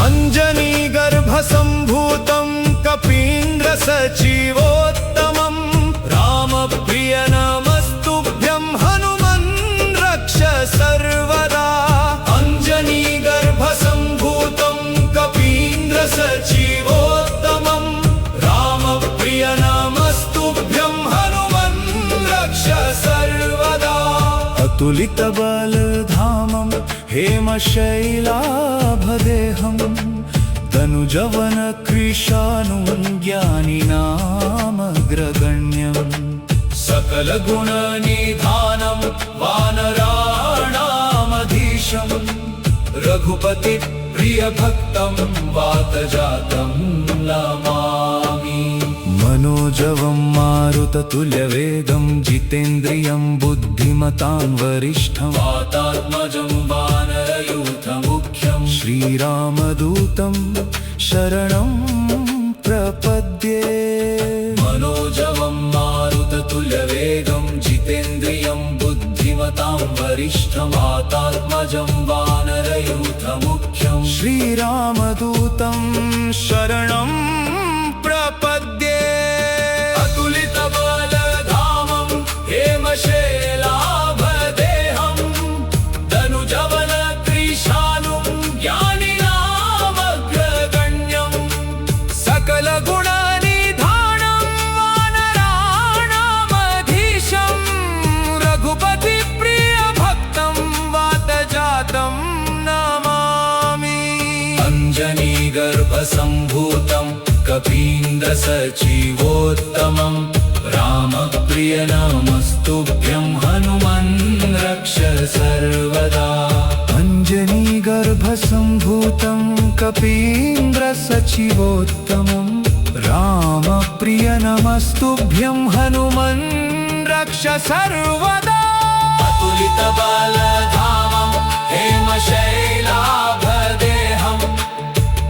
अञ्जनीगर्भसम्भूतं कपीन्द्रसचिवोत्तमं रामप्रिय नमस्तुभ्यं हनुमन् रक्ष सर्वदा। अञ्जनीगर्भसम्भूतं कपीन्द्रसचिवोत्तमं रामप्रिय नमस्तुभ्यं हनुमन् रक्ष सर्वदा। अतुलितबलधामं हेमशैलाभदेहं तनुजवनकृशानुं ज्ञानिनामग्रगण्यम् सकलगुणनिधानं वानराणामधीशं रघुपतिप्रियभक्तं वातजातं नमामि मनोजवं मारुततुल्यवेगं जितेन्द्रियं बुद्धिमतां वरिष्ठं वातात्मजं वानरयूथमुख्यं श्रीरामदूतं शरणं प्रपद्ये मनोजवं मारुततुल्यवेगं जितेन्द्रियं बुद्धिमतां वरिष्ठं वातात्मजं वानरयूथमुख्यं श्रीरामदूतं शरणं प्रपद्ये अतुलितबलधामं हेमशैलाभदेहं तनुजवनकृशानुं ज्ञानिनामग्रगण्यं सकलगुणनिधानं वानराणामधीशं रघुपतिप्रियभक्तं वातजातं नमामि अञ्जनीगर्भसम्भूतं कपीन्द्रसचिवोत्तमं रामप्रियनामस्तुभ्यं हनुमन् रक्ष सर्वदा अञ्जनीगर्भसम्भूतं कपीन्द्रसचिवोत्तमं रामप्रियनमस्तुभ्यं हनुमन् रक्ष सर्वदा अतुलितबलधामं हेमशैलाभदेहं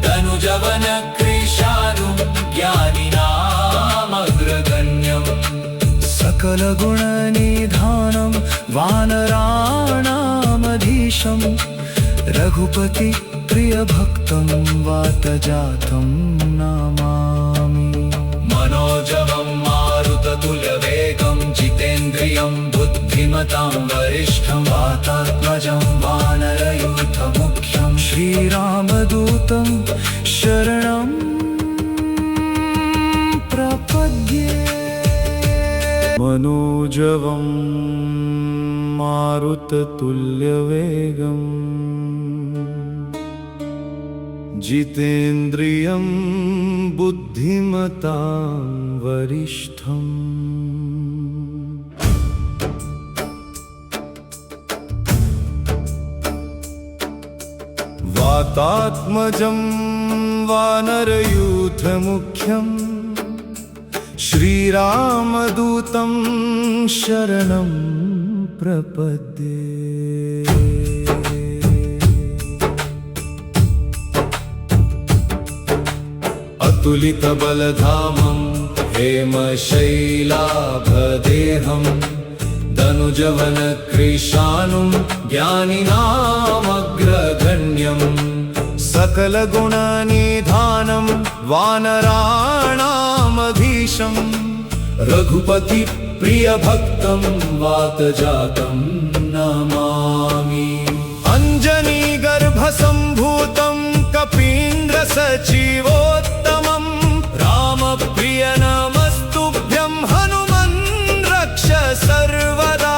तनुजवनकृशानुं ज्ञानिनामग्रगण्यं सकलगुणनिधानं वानराणामधीशं रघुपतिप्रियभक्तं वातजातं नमामि मनोजवं मारुततुल्यवेगं जितेन्द्रियं बुद्धिमतां वरिष्ठं वातात्मजं वानरयूथमुख्यं श्रीरामदूतं शरणं प्रपद्ये मनोजवं मारुततुल्यवेगं जितेन्द्रियं बुद्धिमतां वरिष्ठम् वातात्मजं वानरयूथमुख्यं श्रीरामदूतं शरणं प्रपद्ये अतुलितबलधामं हेमशैलाभदेहं तनुजवनकृशानुं ज्ञानिनामग्रगण्यं सकलगुणनिधानं वानराणामधीशं रघुपतिप्रियभक्तं वातजातं नमामि अञ्जनीगर्भसम्भूतं कपीन्द्रसचिवोत्तमं रामप्रियनमस्तुभ्यं हनुमन् रक्ष सर्वदा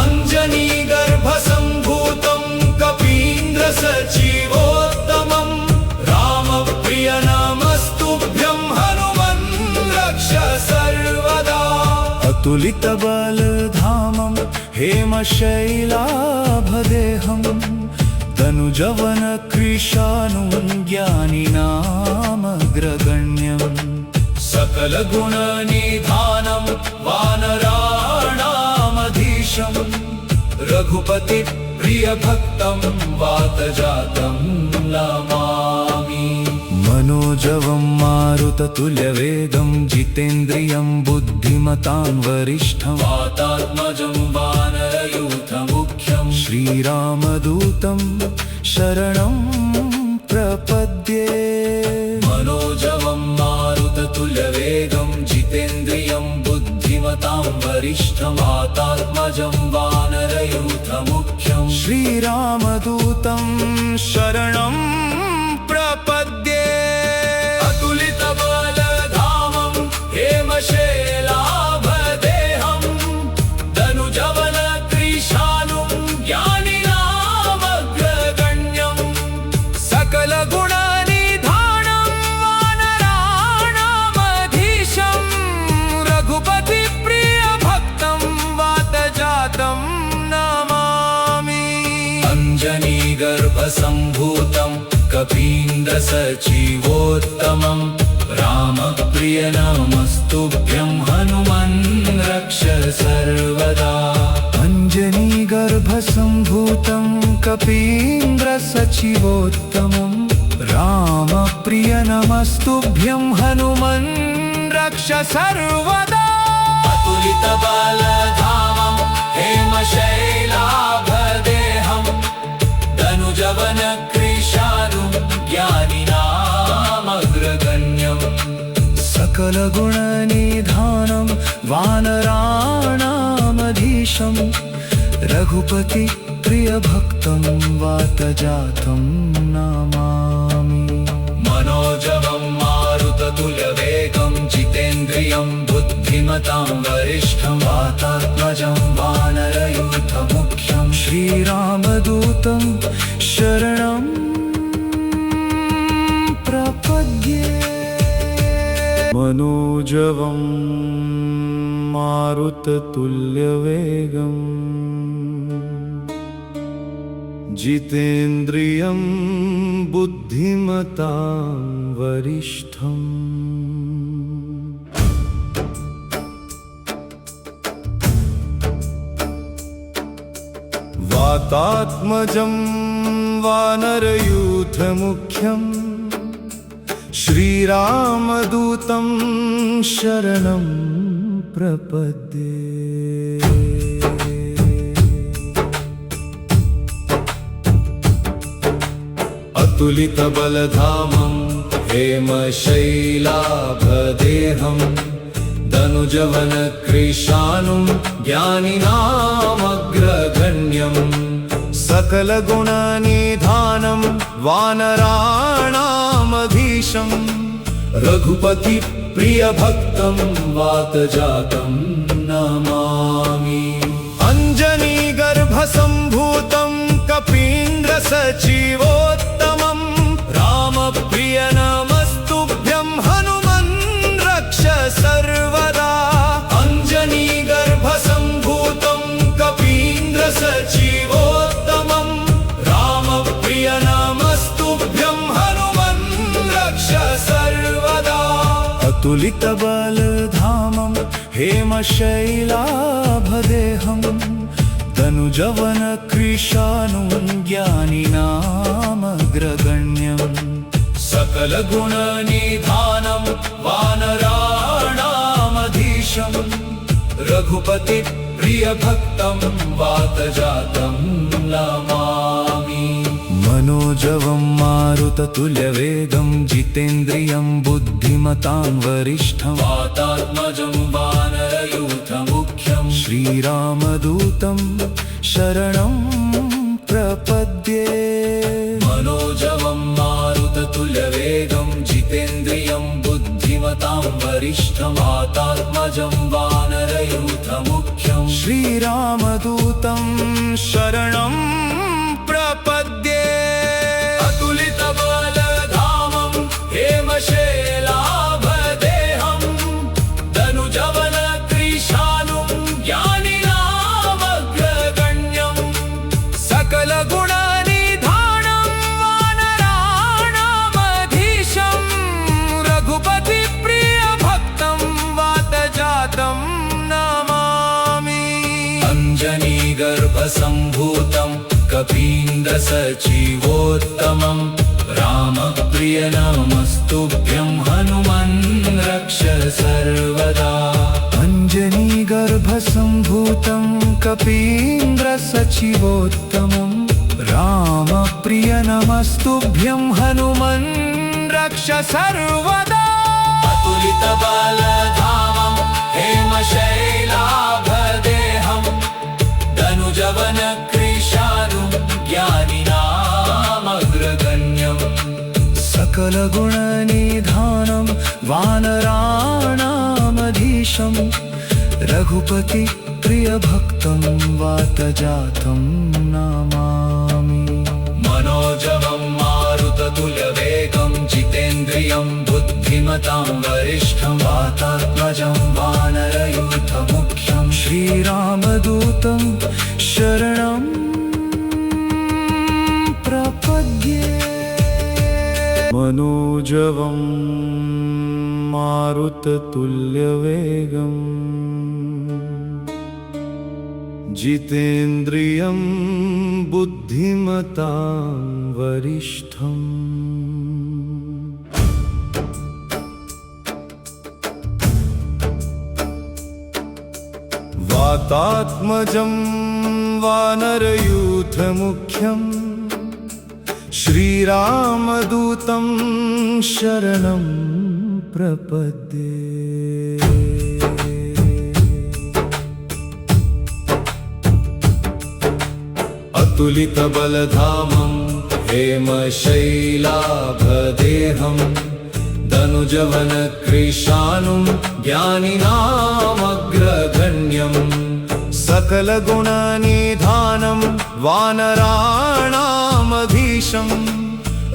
अञ्जनीगर्भसम्भूतं कपीन्द्रसचिवोत्तमं रामप्रियनमस्तुभ्यं हनुमन् रक्ष सर्वदा अतुलितबलधामं हेमशैलाभदेहं तनुजवनकृशानुं ज्ञानिनामग्रगण्यं सकलगुणनिधानं वानराणामधीशं रघुपतिप्रियभक्तं वातजातं नमामि मनोजवं मारुततुल्यवेगं जितेन्द्रियं बुद्धिमतां वरिष्ठं वातात्मजं वानरयूथमुख्यं श्रीरामदूतं शरणं प्रपद्ये मनोजवं मारुततुल्यवेगं जितेन्द्रियं बुद्धिमतां वरिष्ठं वातात्मजं वानरयूथमुख्यं श्रीरामदूतं शरणं प्रपद्ये अतुलितबलधामं हेमशैलाभदेहं तनुजवनकृशानुं ज्ञानिनामग्रगण्यं अञ्जनीगर्भसम्भूतं कपीन्द्रसचिवोत्तमं रामप्रियनमस्तुभ्यं हनुमन् रक्ष सर्वदा अञ्जनीगर्भसम्भूतं कपीन्द्रसचिवोत्तमं रामप्रियनमस्तुभ्यं हनुमन् रक्ष सर्वदा अतुलितबलधामं हेमशैलाभदेहं तनुजवनकृशानुं ज्ञानिनामग्रगण्यं सकलगुणनिधानं वानराणामधीशं रघुपति प्रियभक्तं वातजातं नमामि मनोजवं मारुततुल्यवेगं जितेन्द्रियं बुद्धिमतां वरिष्ठं वातात्मजं वानरयूथमुख्यं श्रीरामदूतं शरणं प्रपद्ये मनोजवं मारुततुल्यवेगं जितेन्द्रियं बुद्धिमतां वरिष्ठम् वातात्मजं वानरयूथमुख्यं श्रीरामदूतं शरणं प्रपद्ये अतुलितबलधामं हेमशैलाभदेहं तनुजवनकृशानुं ज्ञानिनामग्रगण्यं सकलगुणनिधानं वानराणामधीशं रघुपतिप्रियभक्तं वातजातं नमामि अञ्जनीगर्भसम्भूतं कपीन्द्रसचिवोत्तमं रामप्रियनमस्तुभ्यं हनुमन् रक्ष सर्वदा अञ्जनीगर्भसम्भूतं कपीन्द्रसचिवोत्तमं रामप्रियनमस्तुभ्यं हनुमन् रक्ष सर्वदा अतुलितबलधामं हेमशैलाभदेहं तनुजवनकृशानुं ज्ञानिनामग्रगण्यं सकलगुणनिधानं वानराणामधीशं रघुपतिप्रियभक्तं वातजातं नमामि मनोजवं मारुततुल्यवेगं जितेन्द्रियं बुद्धिमतां वरिष्ठं वातात्मजं वानरयूथमुख्यं श्रीरामदूतं शरणं प्रपद्ये मनोजवं मारुततुल्यवेगं जितेन्द्रियं बुद्धिमतां वरिष्ठं वातात्मजं वानरयूथमुख्यं श्रीरामदूतं शरणं प्रपद्ये अतुलितबलधामं हेमशैलाभदेहं तनुजवनकृशानुं ज्ञानिनामग्रगण्यं सकलगुणनिधानं वानराणामधीशं रघुपतिप्रियभक्तं वातजातं नमामि अञ्जनीगर्भसम्भूतं कपीन्द्रसचिवोत्तमं रामप्रियनमस्तुभ्यं हनुमन् रक्ष सर्वदा अञ्जनीगर्भसम्भूतं कपीन्द्रसचिवोत्तमं रामप्रियनमस्तुभ्यं हनुमन् रक्ष सर्वदा अतुलितबलधामं हेमशैलाभदेहं तनुजवनकृशानुं ज्ञानिनामग्रगण्यं सकलगुणनिधानं वानराणामधीशं रघुपतिप्रियभक्तं वातजातं नमामि मनोजवं मारुततुल्यवेगं जितेन्द्रियं बुद्धिमतां वरिष्ठं वातात्मजं वानरयूथमुख्यं श्रीरामदूतं शरणं मनोजवं मारुततुल्यवेगम् जितेन्द्रियं बुद्धिमतां वरिष्ठम् वातात्मजं वानरयूथमुख्यं श्रीरामदूतं शरणं प्रपद्ये। अतुलितबलधामं हेमशैलाभदेहं दनुजवनकृशानुं ज्ञानिनामग्रगण्यं सकलगुणनिधानं वानराणामधीशं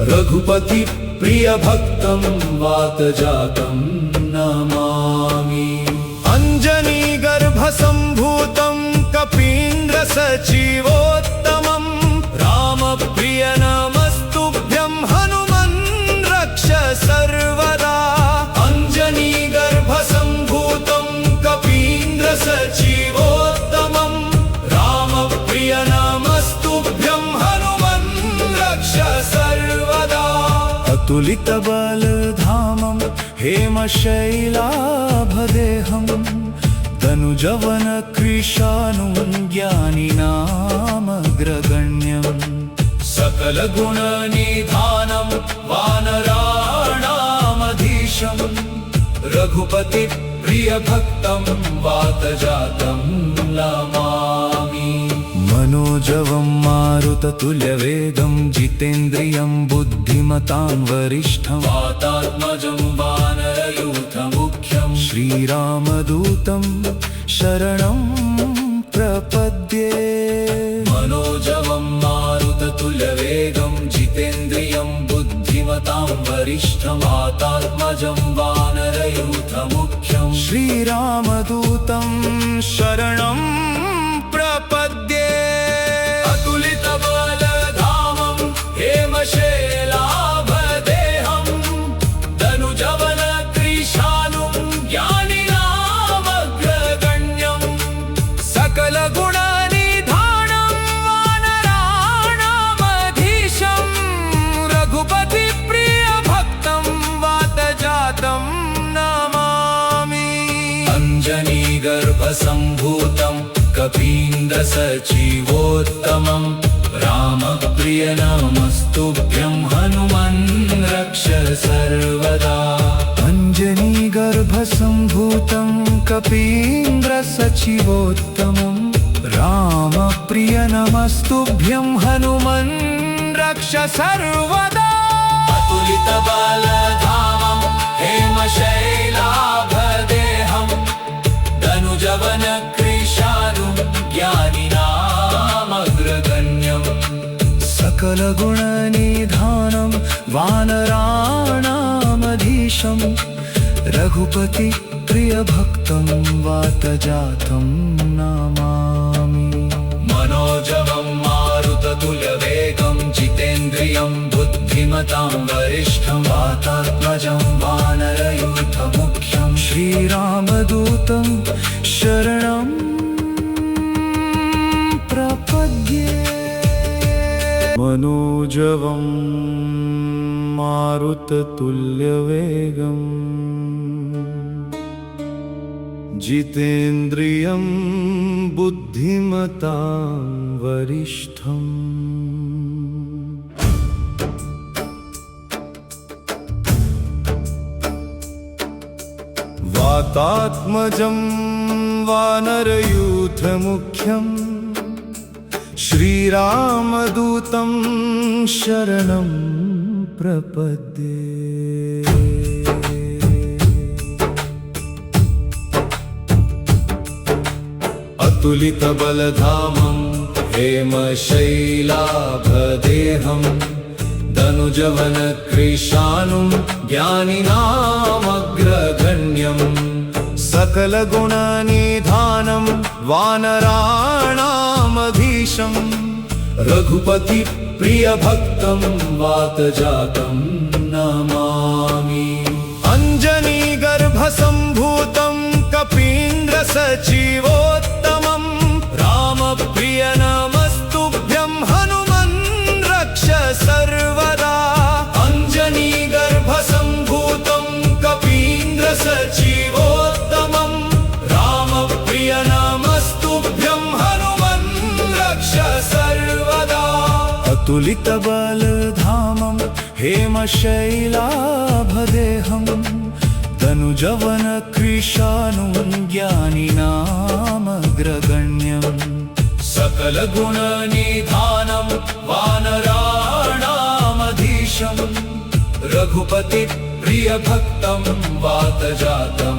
रघुपतिप्रियभक्तं वातजातं नमामि। अञ्जनीगर्भसम्भूतं कपीन्द्रसचिवोत्तमं रामप्रिय नमस्तुभ्यं हनुमन् रक्ष सर्वदा। अञ्जनीगर्भसम्भूतं कपीन्द्रसचिवोत्तमं रामप्रिय नमस्तुभ्यं हनुमन् रक्ष सर्वदा। अतुलितबलधामं हेमशैलाभदेहं दनुजवनकृशानुं ज्ञानिनामग्रगण्यं सकलगुणनिधानं वानराणामधीशं रघुपतिप्रियभक्तं वातजातं नमामि। मनोजवं मारुततुल्यवेगं जितेन्द्रियं बुद्धिमतां वरिष्ठं वातात्मजं वानरयूथमुख्यं श्रीरामदूतं शरणं प्रपद्ये। मनोजवं मारुततुल्यवेगं जितेन्द्रियं बुद्धिमतां वरिष्ठं वातात्मजं वानरयूथमुख्यं श्रीरामदूतं शरणं प्रपद्ये। अतुलितबलधामं हेमशैलाभदेहं दनुजवनकृशानुं ज्ञानिनामग्रगण्यं सकलगुणनिधानं वानराणामधीशं रघुपतिप्रियभक्तं वातजातं नमामि। अञ्जनीगर्भसम्भूतं कपीन्द्रसचिवोत्तमं रामप्रिय नमस्तुभ्यं हनुमन् रक्ष सर्वदा। अञ्जनीगर्भसम्भूतं कपीन्द्रसचिवोत्तमं रामप्रिय नमस्तुभ्यं हनुमन् रक्ष सर्वदा। अतुलितबलधामं हेमशैलाभदेहं दनुजवनकृशानुं ज्ञानिनामग्रगण्यं सकलगुणनिधानं वानराणामधीशं रघुपतिप्रियभक्तं वातजातं नमामि। मनोजवं मारुततुल्यवेगं जितेन्द्रियं बुद्धिमतां वरिष्ठं वातात्मजं वानरयूथमुख्यं श्रीरामदूतं शरणं प्रपद्ये। मनोजवं मारुततुल्यवेगं जितेन्द्रियं बुद्धिमतां वरिष्ठम् वातात्मजं वानरयूथमुख्यं श्रीरामदूतं शरणं प्रपद्ये। अतुलितबलधामं हेमशैलाभदेहं दनुजवनकृशानुं ज्ञानिनामग्रगण्यं सकलगुणनिधानं वानराणामधीशं रघुपतिप्रियभक्तं वातजातं नमामि। सचीवोत्तमं रामप्रिय नमस्तुभ्यं हनुमन् रक्ष सर्वदा अञ्जनीगर्भसम्भूतं कपीन्द्रसचीवोत्तमं रामप्रिय नमस्तुभ्यं हनुमन् रक्ष सर्वदा अतुलितबलधामं हेमशैलाभदेहं तनुजवनकृशानुं ज्ञानिनामग्रगण्यम् सकलगुणनिधानं वानराणामधीशं रघुपतिप्रियभक्तं वातजातं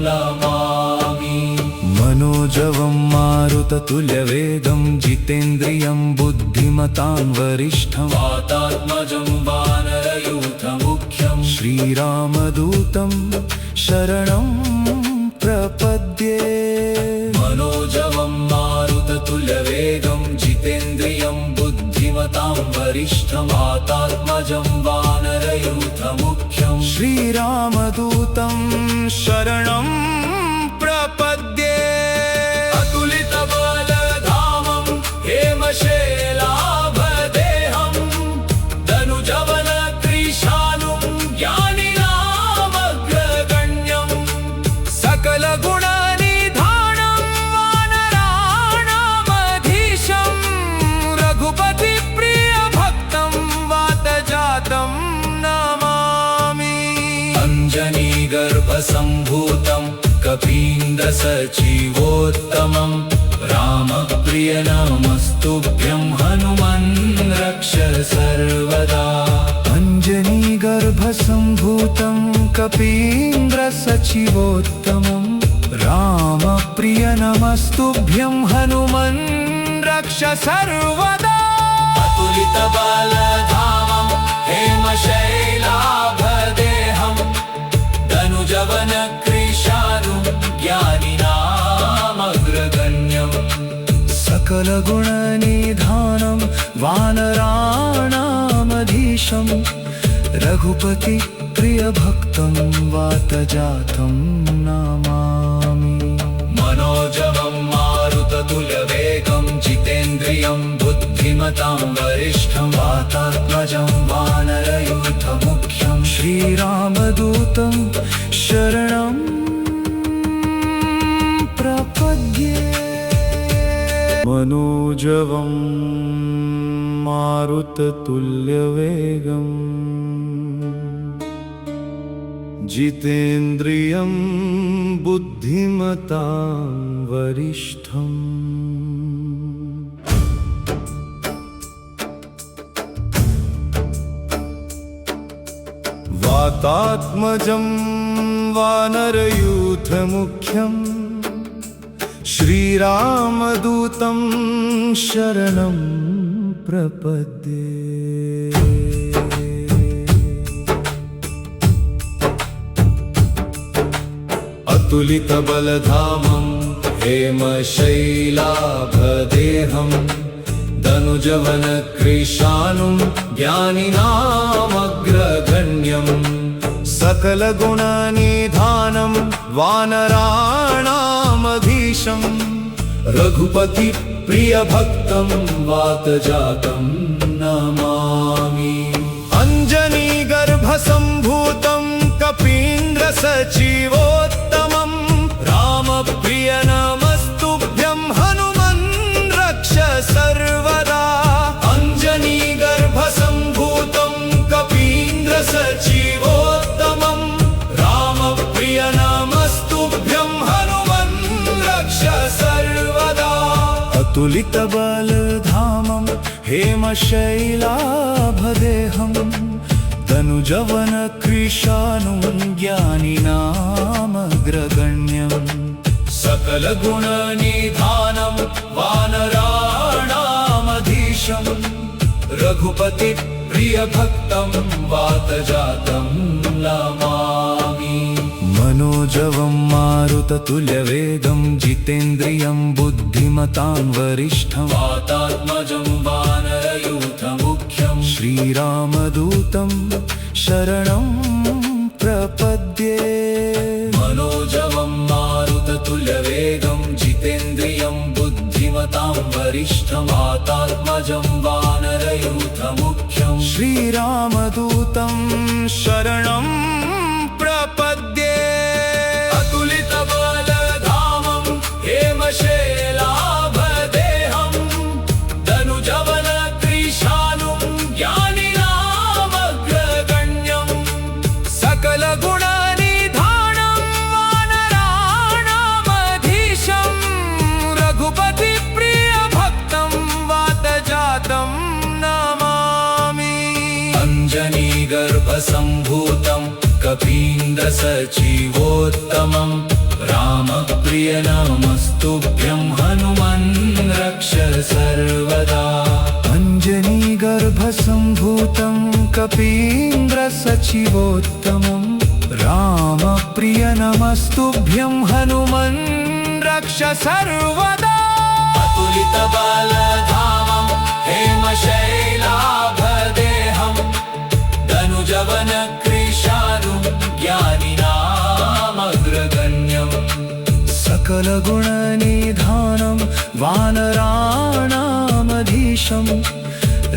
नमामि मनोजवं मारुततुल्यवेगं जितेन्द्रियं बुद्धिमतां वरिष्ठं वातात्मजं वानरयूथमुख्यं श्रीरामदूतं शरणं प्रपद्ये मनोजवं मारुततुल्यवेगं जितेन्द्रियं बुद्धिमतां वरिष्ठं वातात्मजं वानरयूथमुख्यं श्रीरामदूतं शरणं प्रपद्ये अतुलितबलधामं हेमशैलाभदेहं तनुजवनकृशानुं ज्ञानिनामग्रगण्यं सकलगुणनिधानं वानराणामधीशं रघुपतिप्रियभक्तं वातजातं नमामि अञ्जनीगर्भसम्भूतं कपीन्द्रसचीवोत्तमं रामप्रिय नमस्तुभ्यं हनुमन् रक्ष सर्वदा अञ्जनीगर्भसम्भूतं कपीन्द्रसचीवोत्तमं रामप्रिय नमस्तुभ्यं हनुमन् रक्ष सर्वदा अतुलितबलधामं हेमशैलाभदेहं तनुजवनकृशानुं ज्ञानिनामग्रगण्यं सकलगुणनिधानं वानराणामधीशं रघुपतिप्रियभक्तं वातजातं नमामि मनोजवं मारुततुल्यवेगं जितेन्द्रियं बुद्धिमतां वरिष्ठं वातात्मजं वानरयूथमुख्यं श्रीरामदूतं शरणं प्रपद्ये मनोजवं मारुततुल्यवेगं जितेन्द्रियं बुद्धिमतां वरिष्ठं वातात्मजं वानरयूथमुख्यं श्रीरामदूतं शरणं प्रपद्ये अतुलितबलधामं हेमशैलाभदेहं तनुजवनकृशानुं ज्ञानिनामग्रगण्यं सकलगुणनिधानं वानराणामधीशं रघुपतिप्रियभक्तं वातजातं नमामि अञ्जनीगर्भसम्भूतं कपीन्द्रसचीवोत्तमं रामप्रिय नमस्तुभ्यं हनुमन् रक्ष सर्वदा अञ्जनीगर्भसम्भूतं कपीन्द्रसचीवोत्तमं रामप्रिय नमस्तुभ्यं हनुमन् रक्ष सर्वदा अतुलितबलधामं हेमशैलाभदेहं तनुजवनकृशानुं ज्ञानिनामग्रगण्यं सकलगुणनिधानं वानराणामधीशं रघुपतिप्रियभक्तं वातजातं नमामि मनोजवं मारुततुल्यवेगं जितेन्द्रियं बुद्धिमतां वरिष्ठं वातात्मजं वानरयूथमुख्यं श्रीरामदूतं शरणं प्रपद्ये मनोजवं मारुततुल्यवेगं श्रीरामदूतम् शरणं प्रपद्ये। अतुलितबलधामं हेमशैलाभदेहं धनुजवनकृशानुं ज्ञानिनामग्रगण्यं सकलगुणनिधानं वानराणामधीशं रघुपतिप्रियभक्तं वातजातं नमामि। अञ्जनीगर्भसम्भूतं कपीन्द्रसचिवोत्तमं रामप्रियनमस्तुभ्यं हनुमन् रक्ष सर्वदा। अञ्जनीगर्भसम्भूतं कपीन्द्रसचिवोत्तमं रामप्रियनमस्तुभ्यं हनुमन् रक्ष सर्वदा। अतुलितबलधामं हेमशैलाभदेहं धनुजवनकृशानुं ज्ञानिनामग्रगण्यं सकलगुणनिधानं वानराणामधीशं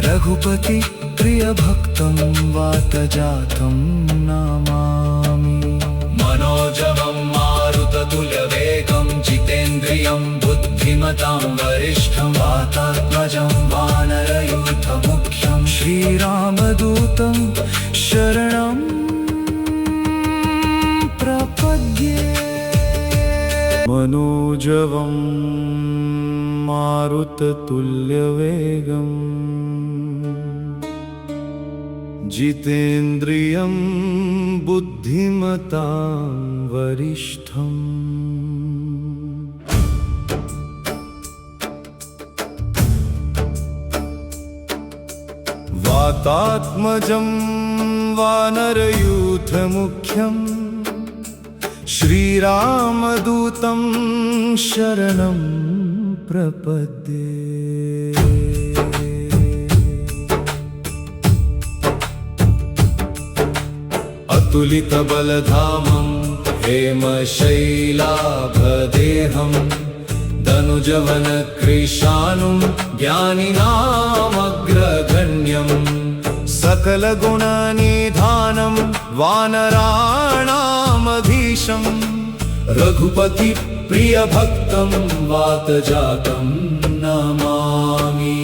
रघुपतिप्रियभक्तं वातजातं नमामि। मनोजवं मारुततुल्यवेगं जितेन्द्रियं बुद्धिमतां वरिष्ठं वातात्मजं वानरयूथमुख्यं श्रीरामदूतं शरणं प्रपद्ये। मनोजवं मारुततुल्यवेगं जितेन्द्रियं बुद्धिमतां वरिष्ठं वातात्मजं वानरयूथमुख्यं श्रीरामदूतं शरणं प्रपद्ये। अतुलितबलधामं हेमशैलाभदेहं धनुजवनकृशानुं ज्ञानिनामग्रगण्यं सकलगुणनिधानं वानराणामधीशं रघुपतिप्रियभक्तं वातजातं नमामि।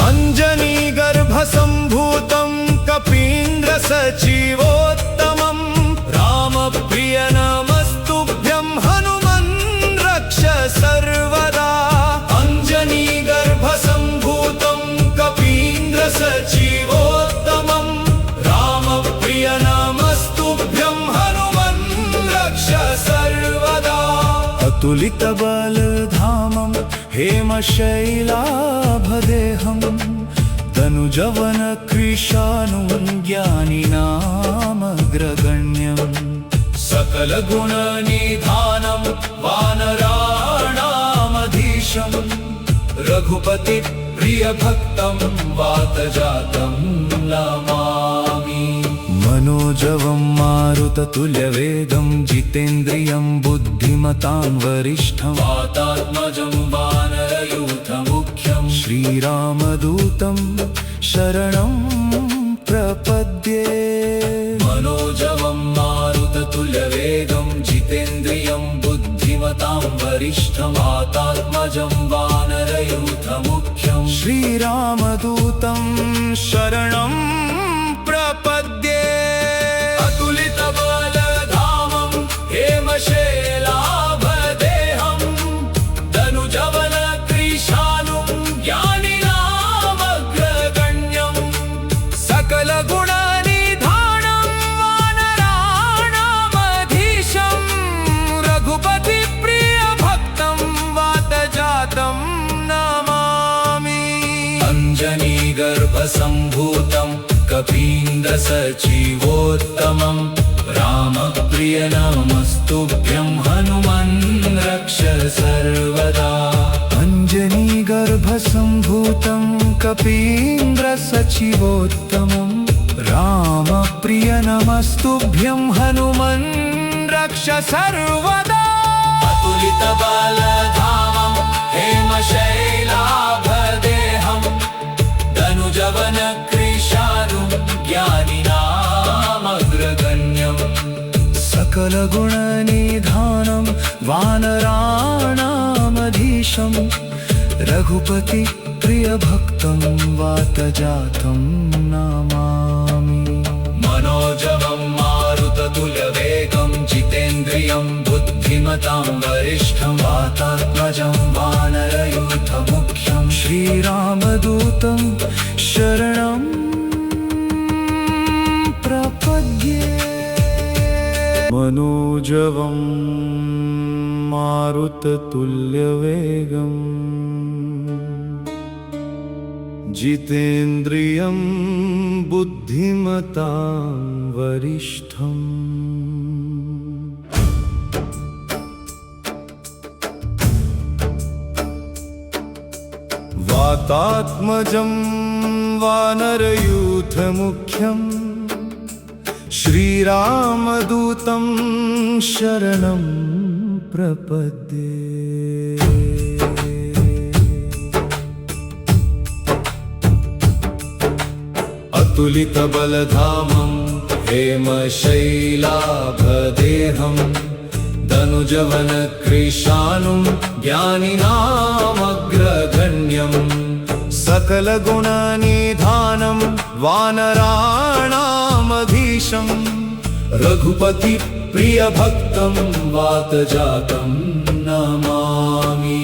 अञ्जनीगर्भसम्भूतं कपीन्द्रसचिवोत्तमं रामप्रियनमस्तुभ्यं हनुमन् रक्ष सर्वदा। अञ्जनीगर्भसम्भूतं कपीन्द्रसचिवोत्तमं रामप्रियनमस्तुभ्यं हनुमन् रक्ष सर्वदा। अतुलितबलधामं हेमशैलाभदेहं धनुजवनकृशानुं ज्ञानिनामग्रगण्यं सकलगुणनिधानं वानराणामधीशं रघुपतिप्रियभक्तं वातजातं नमामि। मनोजवं मारुततुल्यवेगं जितेन्द्रियं बुद्धिमतां वरिष्ठं वातात्मजं वानरयूथमुख्यं श्रीरामदूतं शरणं प्रपद्ये। मनोजवं मारुततुल्यवेगं जितेन्द्रियं बुद्धिमतां वरिष्ठं वातात्मजं वानरयूथमुख्यं श्रीरामदूतं शरणं प्रपद्ये। अतुलितबलधामं हेमशैलाभदेहं धनुजवनकृशानुं ज्ञानिनामग्रगण्यं सकलगुणनिधानं वानराणामधीशं रघुपतिप्रियभक्तं वातजातं नमामि। अञ्जनीगर्भसम्भूतं कपीन्द्रसचिवोत्तमं रामप्रियनमस्तुभ्यं हनुमन् रक्ष सर्वदा। अञ्जनीगर्भसम्भूतं कपीन्द्रसचिवोत्तमं रामप्रियनमस्तुभ्यं हनुमन् रक्ष सर्वदा। अतुलितबलधामं हेमशैलाभदेहं तनुजवनकृशानुं ज्ञानिनामग्रगण्यम् सकलगुणनिधानं वानराणामधीशं रघुपति प्रियभक्तं वातजातं नमामि मनोजवं मारुततुल्यवेगं जितेन्द्रियं बुद्धिमतां वरिष्ठं वातात्मजं वानरयूथमुख्यं श्रीरामदूतं शरणं प्रपद्ये मनोजवं मारुततुल्यवेगम् जितेन्द्रियं बुद्धिमतां वरिष्ठम् वातात्मजं वानरयूथमुख्यं श्रीरामदूतं शरणं प्रपद्ये अतुलितबलधामं हेमशैलाभदेहं तनुजवनकृशानुं ज्ञानिनामग्रगण्यं सकलगुणनिधानं वानराणामधीशं रघुपति प्रियभक्तं वातजातं नमामि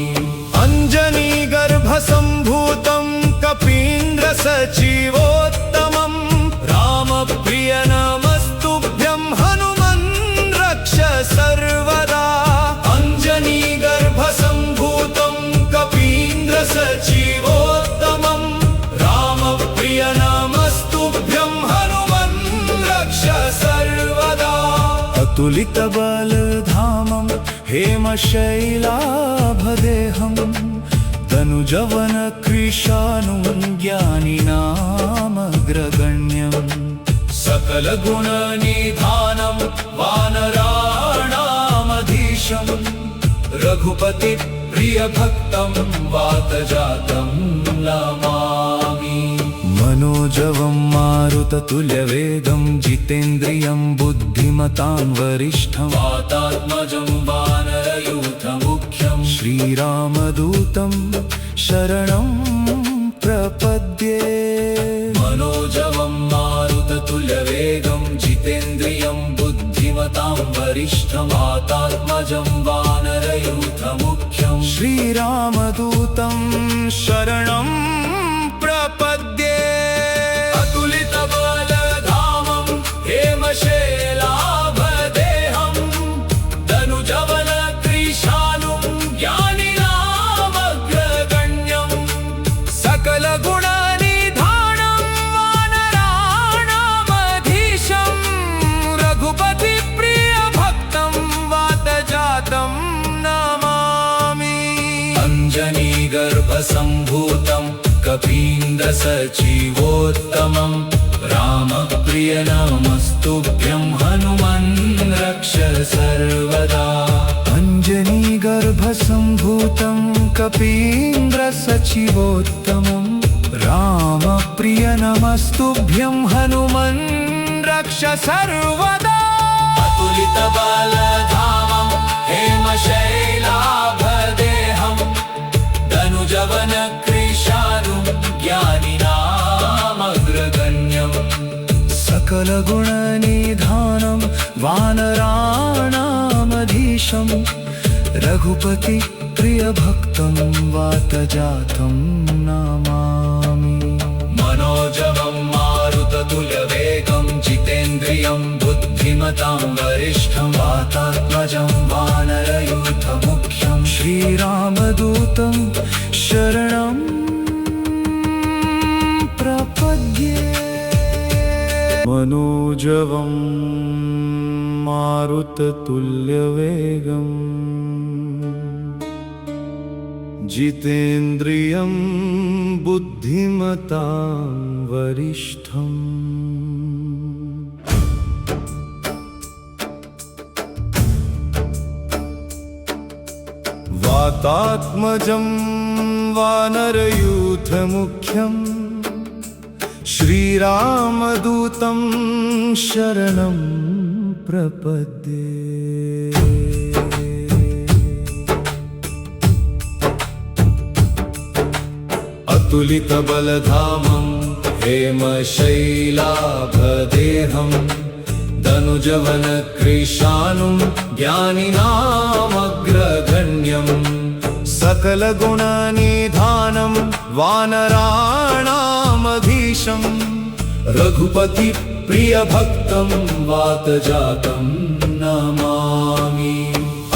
अञ्जनीगर्भसम्भूतं कपीन्द्रसचिवोत्तमं रामप्रिय नमस्तुभ्यं हनुमन् रक्ष सर्वदा अञ्जनीगर्भसम्भूतं कपीन्द्रसचिवोत्तमं रामप्रिय नमस्तुभ्यं हनुमन् रक्ष सर्वदा अतुलितबलधामं हेमशैलाभदेहं तनुजवनकृशानुं ज्ञानिनामग्रगण्यं सकलगुणनिधानं वानराणामधीशं रघुपति प्रियभक्तं वातजातं नमामि मनोजवं मारुततुल्यवेगं जितेन्द्रियं बुद्धिमतां वरिष्ठं वातात्मजं वानरयूथमुख्यं श्रीरामदूतं शरणं प्रपद्ये मनोजवं मारुततुल्यवेगं जितेन्द्रियं बुद्धिमतां वरिष्ठं वातात्मजं वानरयूथमुख्यं श्रीरामदूतं शरणं प्रपद्ये अतुलितबलधामं हेमशैलाभदेहं तनुजवनकृशानुं ज्ञानिनामग्रगण्यं सकलगुणनिधानं वानराणामधीशं रघुपति प्रियभक्तं वातजातं नमामि अञ्जनीगर्भसम्भूतं कपीन्द्रसचिवोत्तमं रामप्रिय नमस्तुभ्यं हनुमन् रक्ष सर्वदा अञ्जनीगर्भसम्भूतं कपीन्द्रसचिवोत्तमं रामप्रिय नमस्तुभ्यं हनुमन् रक्ष सर्वदा अतुलितबलधामं हेमशैलाभदेहं तनुजवनकृशानुं ज्ञानिनामग्रगण्यं सकलगुणनिधानं वानराणामधीशं रघुपति प्रियभक्तं वातजातं नमामि मनोजवं मारुततुल्यवेगं जितेन्द्रियं बुद्धिमतां वरिष्ठं वातात्मजं वानरयूथमुख्यं श्रीरामदूतं शरणं प्रपद्ये मनोजवं मारुततुल्यवेगं जितेन्द्रियं बुद्धिमतां वरिष्ठम् वातात्मजं वानरयूथमुख्यं श्रीरामदूतं शरणं प्रपद्ये। अतुलितबलधामं हेमशैलाभदेहं धनुजवनकृशानुं ज्ञानिनामग्रगण्यं सकलगुणनिधानं वानराणामधीशं रघुपतिप्रियभक्तं वातजातं नमामि।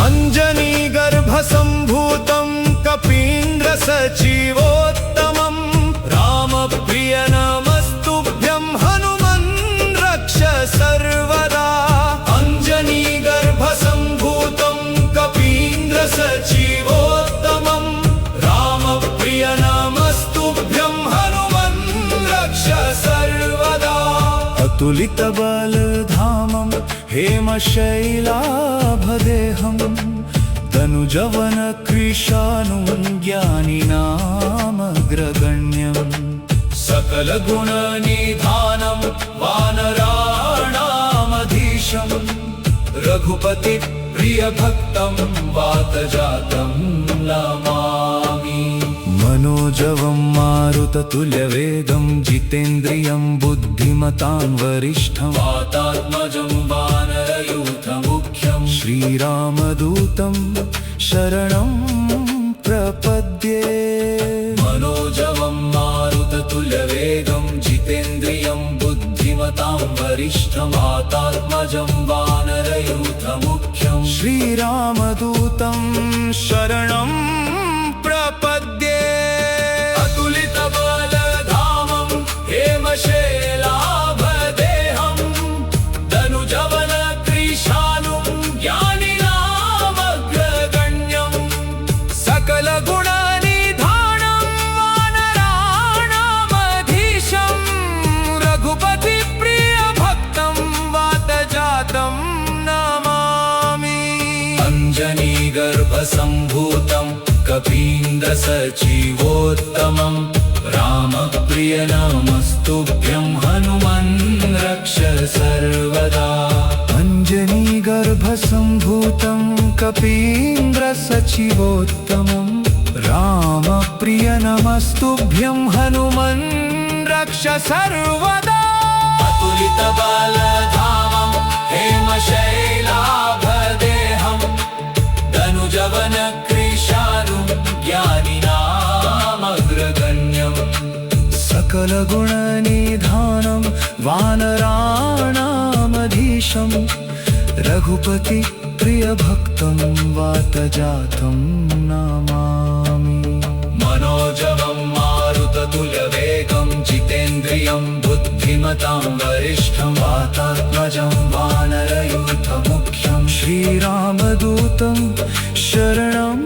अञ्जनीगर्भसम्भूतं कपीन्द्रसचिवोत्तमं रामप्रियनमस्तुभ्यं हनुमन् रक्ष सर्वदा। अञ्जनीगर्भसम्भूतं कपीन्द्रसचिवोत्तमं रामप्रियनमस्तुभ्यं हनुमन् रक्ष सर्वदा। अतुलितबलधामं हेमशैलाभदेहं धनुजवनकृशानुं ज्ञानिनामग्रगण्यं सकलगुणनिधानं वानराणामधीशं रघुपतिप्रियभक्तं वातजातं नमामि। मनोजवं मारुततुल्यवेगं जितेन्द्रियं बुद्धिमतां वरिष्ठं वातात्मजं वानरयूथमुख्यं श्रीरामदूतं शरणं प्रपद्ये। मनोजवं मारुततुल्यवेगं जितेन्द्रियं बुद्धिमतां वरिष्ठं वातात्मजं वानरयूथमुख्यं श्रीरामदूतं शरणं प्रपद्ये। अतुलितबलधामं हेमशैलाभदेहं धनुजवनकृशानुं ज्ञानिनामग्रगण्यं सकलगुणनिधानं वानराणामधीशं रघुपतिप्रियभक्तं वातजातं नमामि। अञ्जनीगर्भसम्भूतं कपीन्द्रसचिवोत्तमं रामप्रियनमस्तुभ्यं हनुमन् रक्ष सर्वदा। अञ्जनीगर्भसम्भूतं कपीन्द्रसचिवोत्तमं रामप्रियनमस्तुभ्यं हनुमन् रक्ष सर्वदा। अतुलितबलधामं हेमशैलाभदेहं धनुजवनकृशानुं ज्ञानिनामग्रगण्यं सकलगुणनिधानं वानराणामधीशं रघुपतिप्रियभक्तं वातजातं नमामि। मनोजवं मारुततुल्यवेगं जितेन्द्रियं बुद्धिमतां वरिष्ठं वातात्मजं वानरयूथमुख्यं श्रीरामदूतं शरणं